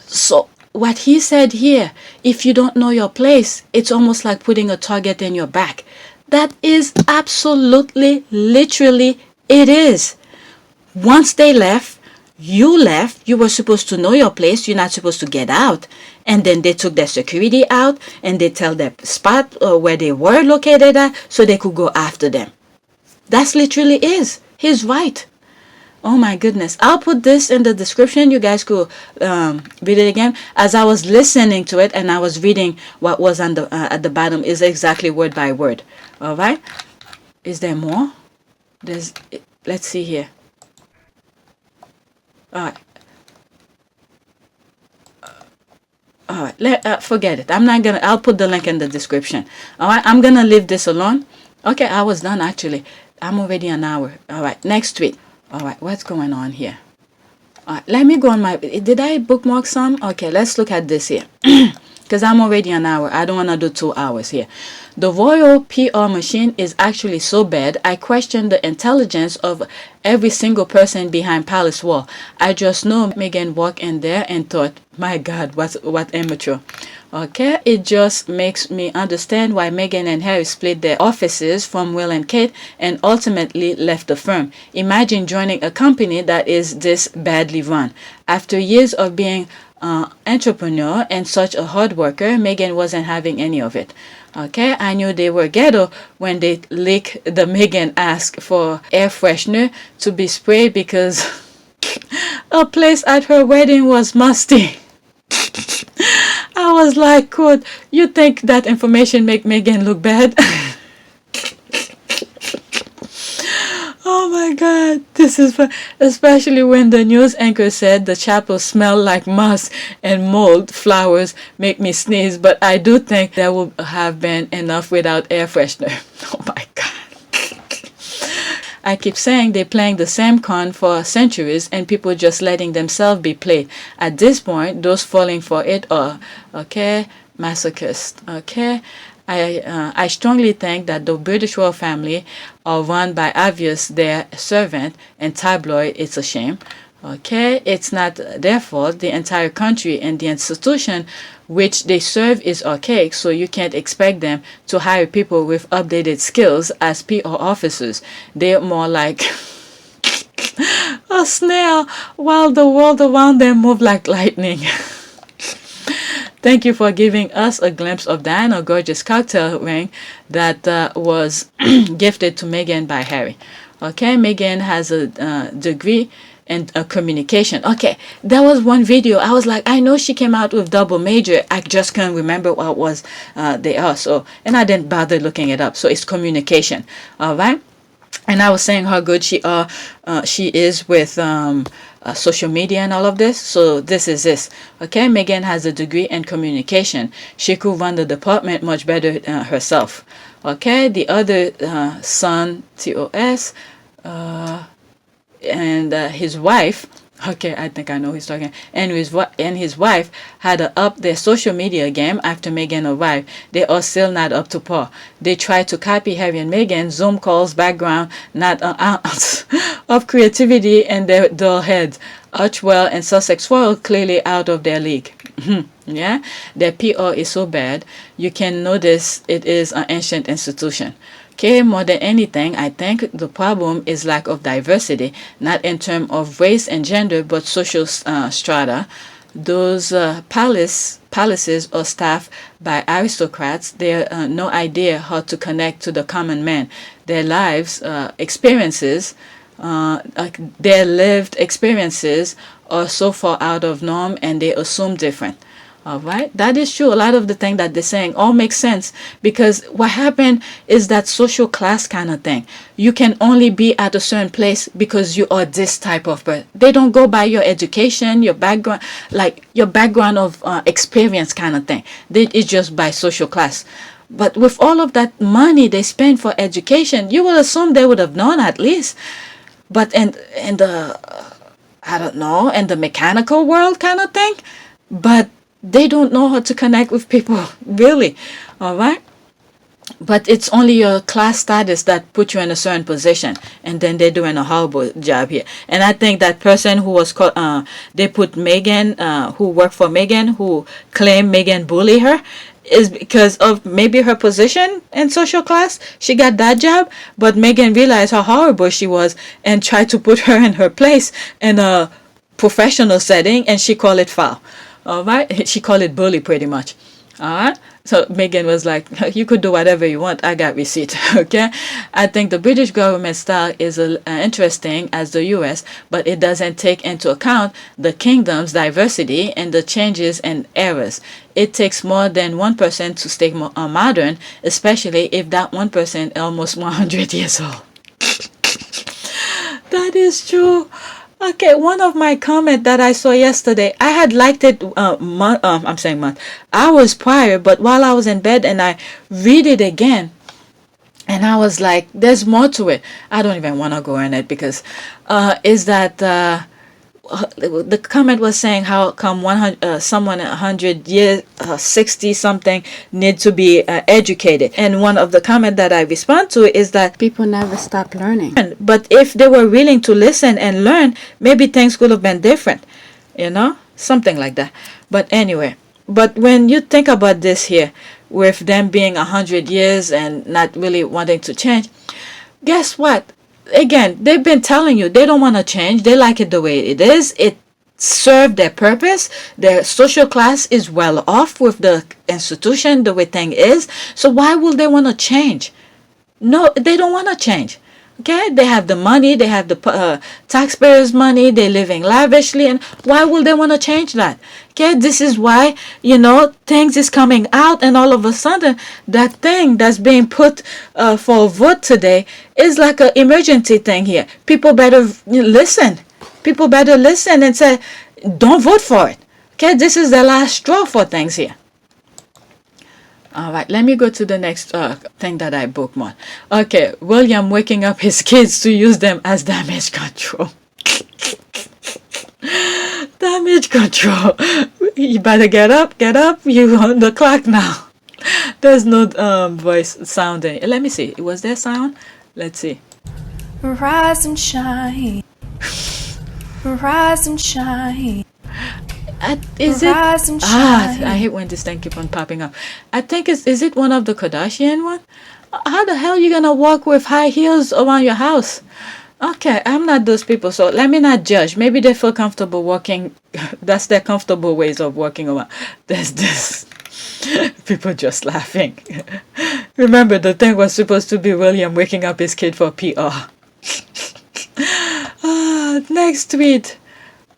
So what he said here, if you don't know your place, it's almost like putting a target in your back. That is absolutely, literally, it is. Once they left, you were supposed to know your place, you're not supposed to get out. And then they took their security out and they tell their spot where they were located at so they could go after them. That's literally is. He's right. Oh my goodness. I'll put this in the description. You guys could read it again. As I was listening to it and I was reading what was on the at the bottom is exactly word by word. All right. Is there more? Let's see here. All right. All right. Forget it. I'll put the link in the description. All right. I'm going to leave this alone. Okay. I was done actually. I'm already an hour. All right. Next tweet. All right, what's going on here? All right, let me go on my... Did I bookmark some? Okay, let's look at this here. Because I'm already an hour. I don't want to do 2 hours here. The royal PR machine is actually so bad, I question the intelligence of every single person behind Palace Wall. I just know Meghan walked in there and thought, my God, what amateur. Okay, it just makes me understand why Meghan and Harry split their offices from Will and Kate and ultimately left the firm. Imagine joining a company that is this badly run. After years of being entrepreneur and such a hard worker, Meghan wasn't having any of it. Okay, I knew they were ghetto when they leaked the Meghan asked for air freshener to be sprayed because a place at her wedding was musty. I was like, "Could you think that information make Meghan look bad?" Oh my God, this is fun. Especially when the news anchor said the chapel smelled like moss and mold. Flowers make me sneeze, but I do think there would have been enough without air freshener. Oh my God. I keep saying they're playing the same con for centuries and people just letting themselves be played. At this point, those falling for it are, okay, masochists, okay? I strongly think that the British royal family are run by obvious their servant and tabloid. It's a shame. Okay, it's not their fault. The entire country and the institution which they serve is archaic, so you can't expect them to hire people with updated skills as PR officers. They're more like a snail while the world around them moves like lightning. Thank you for giving us a glimpse of Diana's gorgeous cocktail ring that was gifted to Meghan by Harry. Okay, Meghan has a degree in communication. Okay, there was one video. I was like, I know she came out with double major. I just can't remember what was they are. So, and I didn't bother looking it up. So it's communication. All right. And I was saying how good she is with social media and all of this. So this is this. Okay, Meghan has a degree in communication. She could run the department much better herself. Okay, the other son, TOS, and his wife. Okay, I think I know who he's talking. And his wife had to up their social media game after Meghan arrived. They are still not up to par. They tried to copy Harry and Meghan, Zoom calls, background, not an ounce of creativity in their dull heads. Archwell and Sussex Royal clearly out of their league. Yeah, their PR is so bad. You can notice it is an ancient institution. Okay, more than anything, I think the problem is lack of diversity, not in terms of race and gender, but social strata. Those palaces are staffed by aristocrats. They have no idea how to connect to the common man. Their lives, experiences, their lived experiences are so far out of norm, and they assume different. All right, that is true. A lot of the things that they're saying all makes sense, because what happened is that social class kind of thing. You can only be at a certain place because you are this type of person. They don't go by your education, your background, like your background of experience kind of thing. It's just by social class. But with all of that money they spend for education, you would assume they would have known at least. But in the I don't know, in the mechanical world kind of thing, but they don't know how to connect with people, really. All right. But it's only your class status that put you in a certain position, and then they're doing a horrible job here. And I think that person who was called, they put Meghan, who worked for Meghan, who claimed Meghan bullied her, is because of maybe her position in social class. She got that job, but Meghan realized how horrible she was and tried to put her in her place in a professional setting, and she called it foul. All right, she called it bully pretty much. All right, so Meghan was like, you could do whatever you want, I got receipt. Okay, I think the British government style is interesting as the US, but it doesn't take into account the kingdom's diversity and the changes and errors. It takes more than 1% to stay modern, especially if that 1% is almost 100 years old. That is true. Okay, one of my comments that I saw yesterday, I had liked it hours prior, but while I was in bed and I read it again, and I was like, there's more to it. I don't even want to go in it because the comment was saying how come someone 100 years, 60 something need to be educated. And one of the comment that I respond to is that people never stop learning. But if they were willing to listen and learn, maybe things could have been different, something like that. But anyway, but when you think about this here, with them being 100 years and not really wanting to change, guess what? Again, they've been telling you they don't want to change. They like it the way it is. It served their purpose. Their social class is well off with the institution, the way thing is. So why would they want to change? No, they don't want to change. Okay, they have the money. They have the taxpayers' money. They're living lavishly. And why would they want to change that? Okay, this is why, things is coming out, and all of a sudden, that thing that's being put for a vote today is like an emergency thing here. People better listen. People better listen and say, don't vote for it. Okay, this is the last straw for things here. All right, let me go to the next thing that I bookmarked. Okay, William waking up his kids to use them as damage control. Damage control. You better get up, you on the clock now. There's no voice sounding. Let me see, was there sound? Let's see.
Rise and shine. Rise and shine.
Is it? I hate when this thing keep on popping up. I think is it one of the Kardashian one? How the hell are you gonna walk with high heels around your house? Okay, I'm not those people, so let me not judge. Maybe they feel comfortable walking. That's their comfortable ways of walking around. There's this. People just laughing. Remember, the thing was supposed to be William waking up his kid for PR. Next tweet.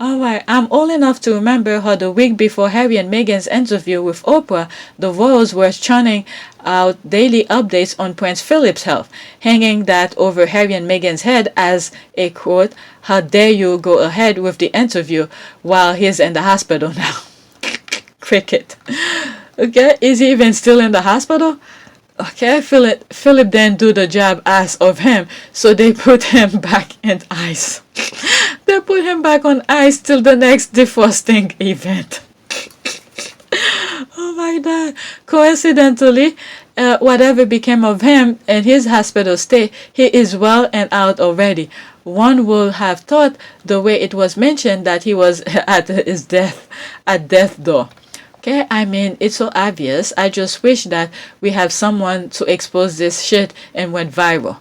Alright, I'm old enough to remember how the week before Harry and Meghan's interview with Oprah, the royals were churning out daily updates on Prince Philip's health, hanging that over Harry and Meghan's head as a quote, how dare you go ahead with the interview while he's in the hospital now. Cricket. Okay, is he even still in the hospital? Okay, Philip then do the job ass of him, so they put him back in ice. They put him back on ice till the next defrosting event. Oh my God. Coincidentally, whatever became of him and his hospital stay, he is well and out already. One would have thought, the way it was mentioned, that he was at his death door. Okay, I mean, it's so obvious. I just wish that we have someone to expose this shit and went viral.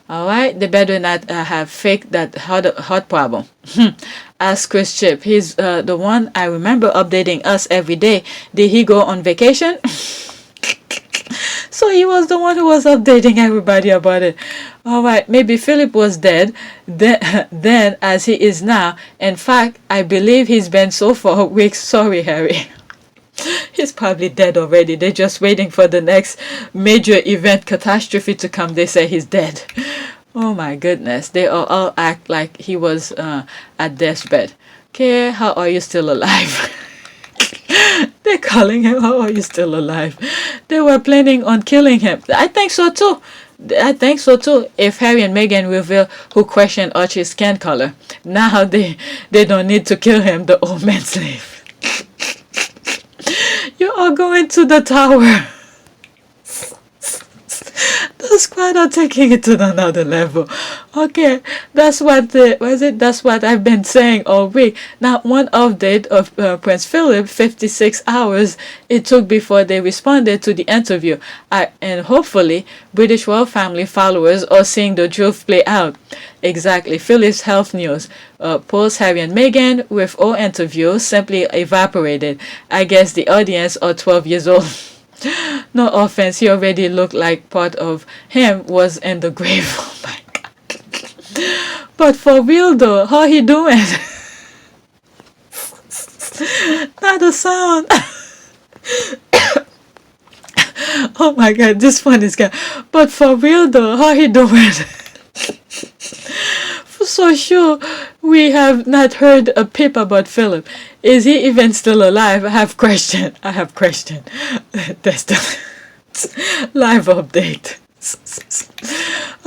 All right, they better not have faked that heart problem. Ask Chris Chip. He's the one I remember updating us every day. Did he go on vacation? So he was the one who was updating everybody about it. All right, maybe Philip was dead then as he is now. In fact, I believe he's been so for weeks. Sorry, Harry. He's probably dead already. They're just waiting for the next major event catastrophe to come. They say he's dead. Oh my goodness. They all act like he was at death's bed. Okay, how are you still alive? They're calling him, how are you still alive? They were planning on killing him. I think so too. If Harry and Meghan reveal who questioned Archie's skin color, now they don't need to kill him, the old man slave. You are going to the tower. The squad are taking it to another level. Okay, that's what I've been saying all week. Now, one update of Prince Philip, 56 hours it took before they responded to the interview. And hopefully, British royal family followers are seeing the truth play out. Exactly. Philip's health news. Post Harry and Meghan with all interviews simply evaporated. I guess the audience are 12 years old. No offense, he already looked like part of him was in the grave. Oh my God. But for real though, how he doing? Not a sound. Oh my God, this one is good. But for real though, how he doing? So sure, we have not heard a peep about Philip. Is he even still alive? I have question. That's the live update.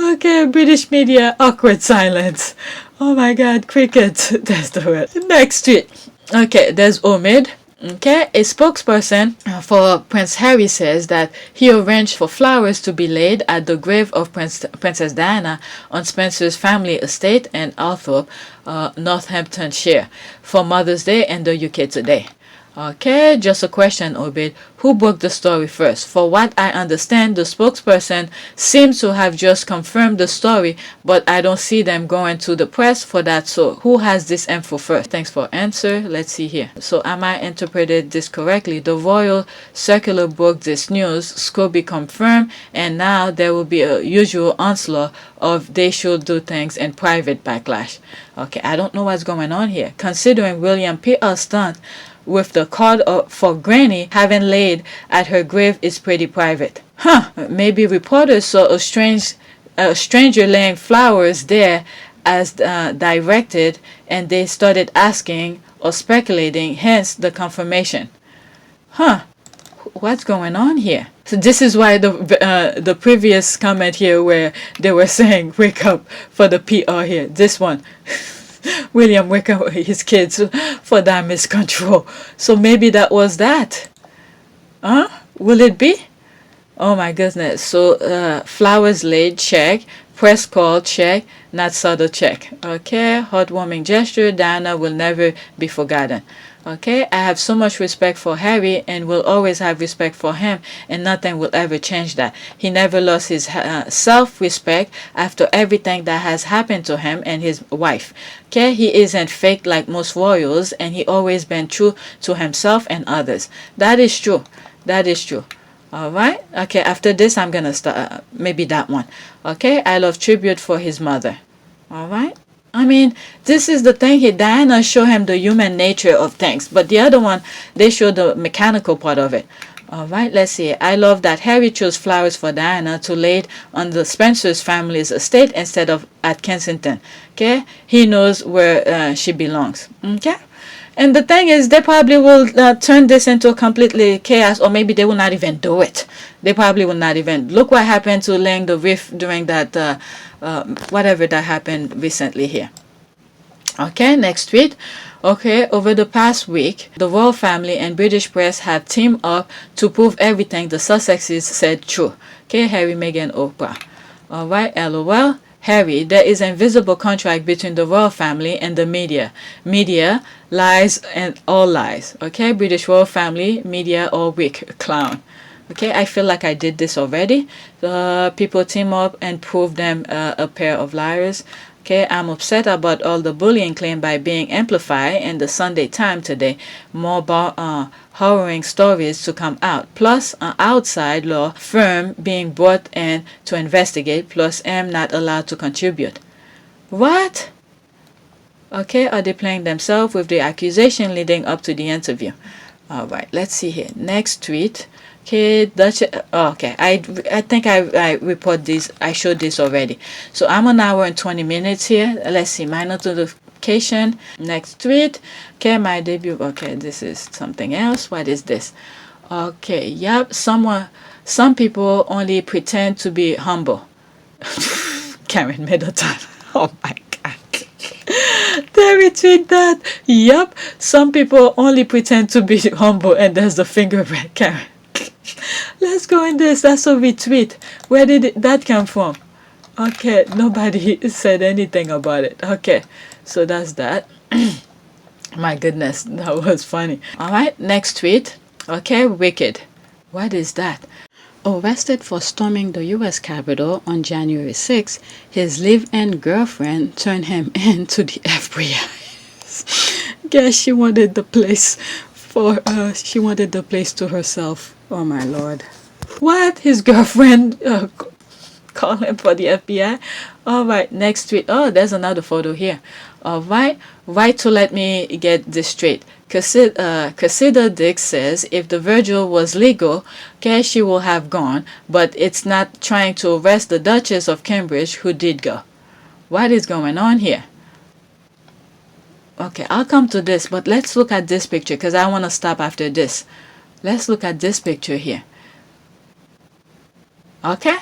Okay, British media, awkward silence. Oh my God, cricket. That's the word. Next tweet. Okay, there's Omid. Okay, a spokesperson for Prince Harry says that he arranged for flowers to be laid at the grave of Princess Diana on Spencer's family estate in Althorpe, Northamptonshire, for Mother's Day in the UK today. Okay, just a question, Obed. Who broke the story first? For what I understand, the spokesperson seems to have just confirmed the story, but I don't see them going to the press for that. So who has this info first? Thanks for answer. Let's see here. So am I interpreted this correctly? The Royal Circular broke this news, Scobie confirmed, and now there will be a usual onslaught of they should do things in private backlash. Okay, I don't know what's going on here. Considering William P.R. stunt with the card for Granny having laid at her grave is pretty private. Maybe reporters saw a stranger laying flowers there as directed, and they started asking or speculating, hence the confirmation. What's going on here? So this is why the previous comment here where they were saying wake up for the PR here. This one. William wake up his kids for damage control. So maybe that was that. Will it be? Oh my goodness. So flowers laid, check. Press call, check. Not subtle, check. Okay, heartwarming gesture. Diana will never be forgotten. Okay, I have so much respect for Harry and will always have respect for him, and nothing will ever change that. He never lost his self-respect after everything that has happened to him and his wife. Okay, he isn't fake like most royals, and he always been true to himself and others. That is true. That is true. All right. Okay, after this, I'm going to start maybe that one. Okay, I love tribute for his mother. All right. I mean, this is the thing here. Diana show him the human nature of things, but the other one, they show the mechanical part of it. All right, let's see. I love that Harry chose flowers for Diana to lay on the Spencer's family's estate instead of at Kensington. Okay, he knows where she belongs. Okay. And the thing is, they probably will turn this into a completely chaos, or maybe they will not even do it. They probably will not even. Look what happened to laying the wreath during that, whatever that happened recently here. Okay, next tweet. Okay, over the past week, the royal family and British press have teamed up to prove everything the Sussexes said true. Okay, Harry, Meghan, Oprah. All right, LOL. Harry, there is an invisible contract between the royal family and the media. Media, lies and all lies. Okay, British royal family, media, all weak, clown. Okay, I feel like I did this already. People team up and prove them a pair of liars. Okay, I'm upset about all the bullying claimed by being amplified in the Sunday Times today. More harrowing stories to come out. Plus, an outside law firm being brought in to investigate. Plus, am not allowed to contribute. What? Okay, are they playing themselves with the accusation leading up to the interview? All right, let's see here. Next tweet. Okay, okay. I think I report this. I showed this already. So I'm 1 hour and 20 minutes here. Let's see my notification. Next tweet. Okay, my debut. Okay, this is something else. What is this? Okay, yep. Some people only pretend to be humble. Karen Middleton. Oh my God. They retweet that. Yep. Some people only pretend to be humble, and there's the finger red Karen. Let's go in this. That's a retweet. Where did that come from? Okay, nobody said anything about it. Okay, so that's that. My goodness, that was funny. All right, next tweet. Okay, wicked. What is that? Arrested for storming the U.S. Capitol on January 6th, his live-in girlfriend turned him in to the FBI. Guess she wanted the place to herself. Oh my Lord. What? His girlfriend call him for the FBI? All right, next tweet. Oh, there's another photo here. All right, right to let me get this straight. Cressida Dick says if the Virgil was legal, okay, she will have gone, but it's not trying to arrest the Duchess of Cambridge who did go. What is going on here? Okay, I'll come to this, but let's look at this picture because I want to stop after this. Let's look at this picture here. Okay?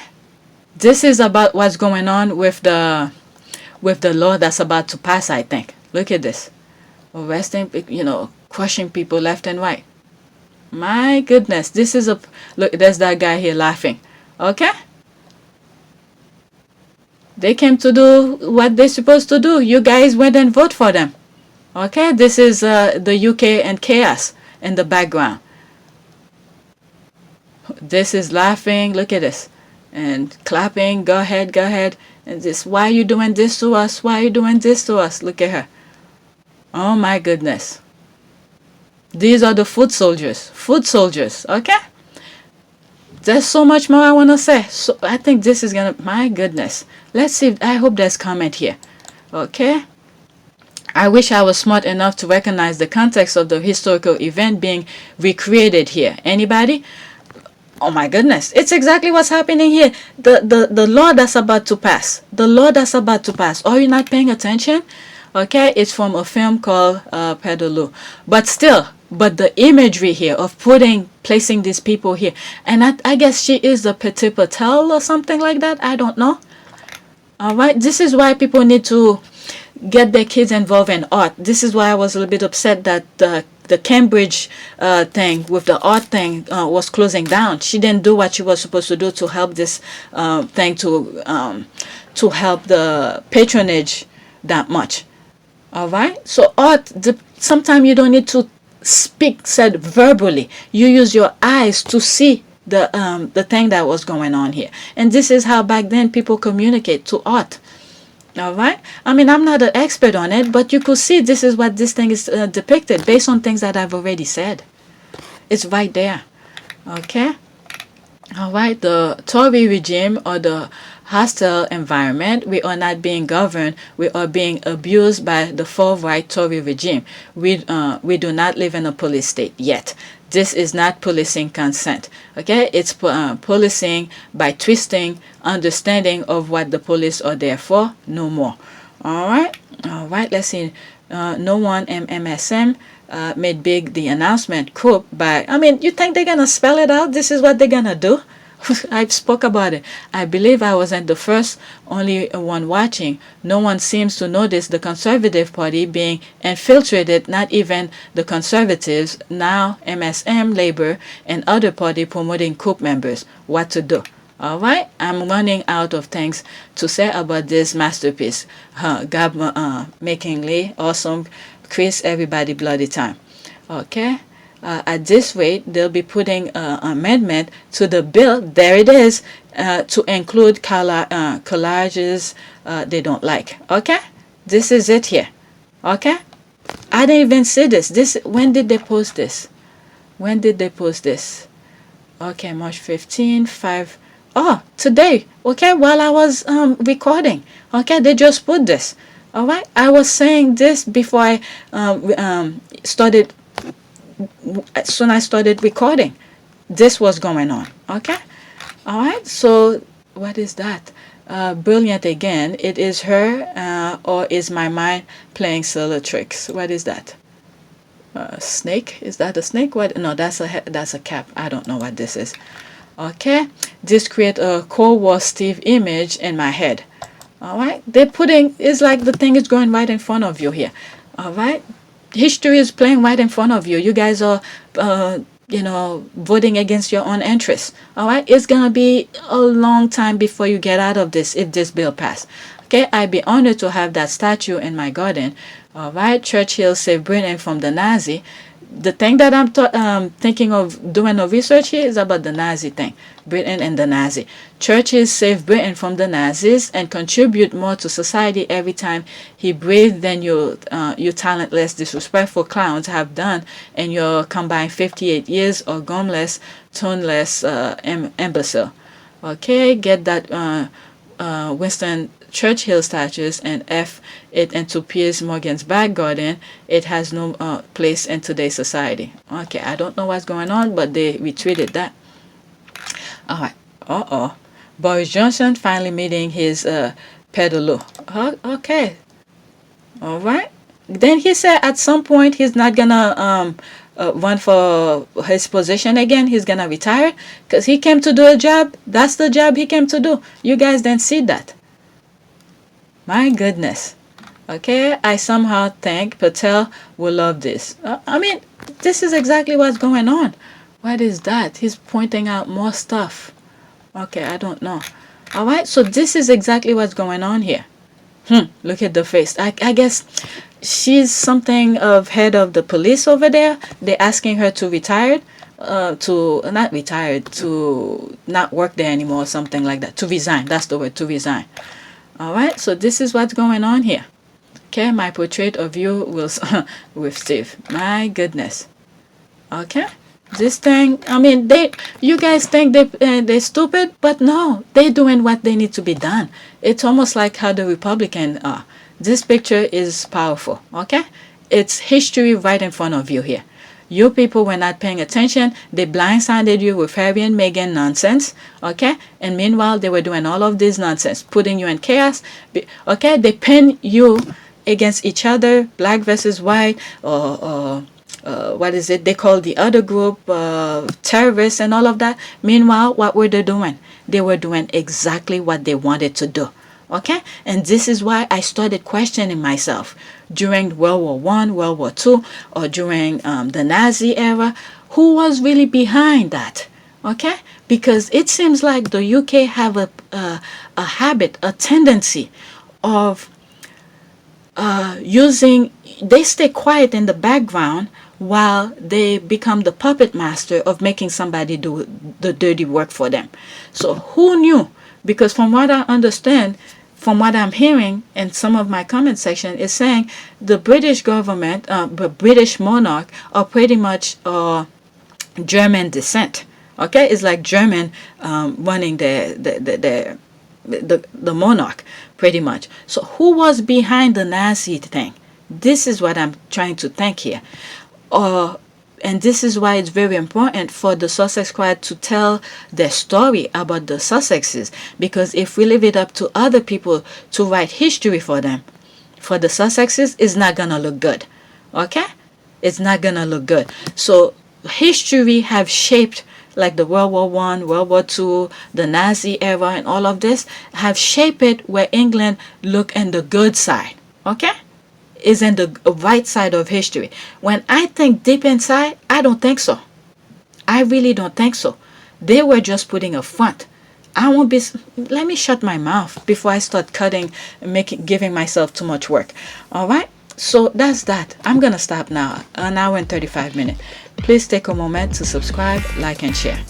This is about what's going on with the law that's about to pass, I think. Look at this. Arresting, crushing people left and right. My goodness, look, there's that guy here laughing. Okay? They came to do what they're supposed to do. You guys went and vote for them. Okay? This is the UK and chaos in the background. This is laughing. Look at this. And clapping. Go ahead, go ahead. And this, why are you doing this to us? Why are you doing this to us? Look at her. Oh my goodness. These are the foot soldiers. Foot soldiers. Okay? There's so much more I want to say. So I think this is going to... My goodness. Let's see. I hope there's comment here. Okay? I wish I was smart enough to recognize the context of the historical event being recreated here. Anybody? Oh my goodness. It's exactly what's happening here. The law that's about to pass. The law that's about to pass. Are you not paying attention? Okay, it's from a film called Pedaloo. But still, the imagery here of placing these people here. And I guess she is a Petit Patel or something like that. I don't know. All right, this is why people need to get their kids involved in art. This is why I was a little bit upset that the Cambridge thing with the art thing was closing down. She didn't do what she was supposed to do to help this thing to help the patronage that much. All right. So art, sometimes you don't need to speak said verbally. You use your eyes to see the thing that was going on here. And this is how back then people communicate to art. All right. I mean, I'm not an expert on it, but you could see this is what this thing is depicted based on things that I've already said. It's right there. Okay. All right. The Tory regime or the hostile environment, we are not being governed. We are being abused by the far-right Tory regime. We do not live in a police state yet. This is not policing consent. Okay, it's policing by twisting understanding of what the police are there for. No more. All right. Let's see. No one MSM made big the announcement coup by. I mean, you think they're gonna spell it out? This is what they're gonna do. I spoke about it. I believe I wasn't the first, only one watching. No one seems to notice the Conservative Party being infiltrated, not even the Conservatives, now MSM, Labour, and other party promoting coup members. What to do? All right, I'm running out of things to say about this masterpiece. God, making Lee awesome, Chris, everybody, bloody time. Okay, at this rate, they'll be putting amendment to the bill. There it is, to include collages they don't like. Okay, this is it here. Okay, I didn't even see this. When did they post this? When did they post this? Okay, March 15, 5. Oh, today. Okay, while I was recording. Okay, they just put this. All right, I was saying this before I started. As soon as I started recording, this was going on. Okay, all right. So what is that? Brilliant again. It is her, or is my mind playing silly tricks? What is that? Snake? Is that a snake? What? No, that's a cap. I don't know what this is. Okay, this create a Cold War Steve image in my head. All right, they're putting, it's like the thing is going right in front of you here. All right, history is playing right in front of you. You guys are voting against your own interests. All right, it's gonna be a long time before you get out of this if this bill passed. Okay, I'd be honored to have that statue in my garden. All right, Churchill saved Britain from the Nazi. The thing that I'm thinking of doing a research here is about the Nazi thing, Britain and the Nazi. Churchill saved Britain from the Nazis and contribute more to society every time he breathed than you talentless, disrespectful clowns have done in your combined 58 years of gumless, toneless imbecile. Okay, get that Winston Churchill statues and F it into Piers Morgan's back garden. It has no place in today's society. Okay, I don't know what's going on, but they retweeted that. All right. Boris Johnson finally meeting his pedalo. Okay. All right. Then he said at some point he's not gonna run for his position again. He's gonna retire because he came to do a job. That's the job he came to do. You guys didn't see that. My goodness. Okay, I somehow think Patel will love this. I mean, this is exactly what's going on. What is that? He's pointing out more stuff. Okay, I don't know. All right, so this is exactly what's going on here. Look at the face. I guess she's something of head of the police over there. They're asking her to retire, to not work there anymore or something like that. To resign. That's the word, to resign. All right, so this is what's going on here. Okay, my portrait of you will with Steve. My goodness. Okay, this thing. I mean, you guys think they're stupid, but no, they're doing what they need to be done. It's almost like how the Republicans are. This picture is powerful. Okay, it's history right in front of you here. You people were not paying attention. They blindsided you with Harry and Meghan nonsense, okay? And meanwhile, they were doing all of this nonsense, putting you in chaos, okay? They pin you against each other, black versus white, or what is it? They call the other group terrorists and all of that. Meanwhile, what were they doing? They were doing exactly what they wanted to do. Okay, and this is why I started questioning myself during World War I, World War II, or during the Nazi era. Who was really behind that? Okay, because it seems like the UK have a habit, a tendency of they stay quiet in the background while they become the puppet master of making somebody do the dirty work for them. So who knew? Because from what I understand, from what I'm hearing in some of my comment section, is saying the British government, the British monarch, are pretty much German descent. Okay, it's like German running the monarch, pretty much. So who was behind the Nazi thing? This is what I'm trying to think here. And this is why it's very important for the Sussex Squad to tell their story about the Sussexes. Because if we leave it up to other people to write history for them, for the Sussexes, it's not going to look good. Okay? It's not going to look good. So history have shaped, like the World War I, World War II, the Nazi era, and all of this, have shaped it where England look in the good side. Okay? Is in the right side of history. When I think deep inside, I don't think so. I really don't think so. They were just putting a front. I won't be. Let me shut my mouth before I start cutting and giving myself too much work. All right. So that's that. I'm gonna stop now. An hour and 35 minutes. Please take a moment to subscribe, like, and share.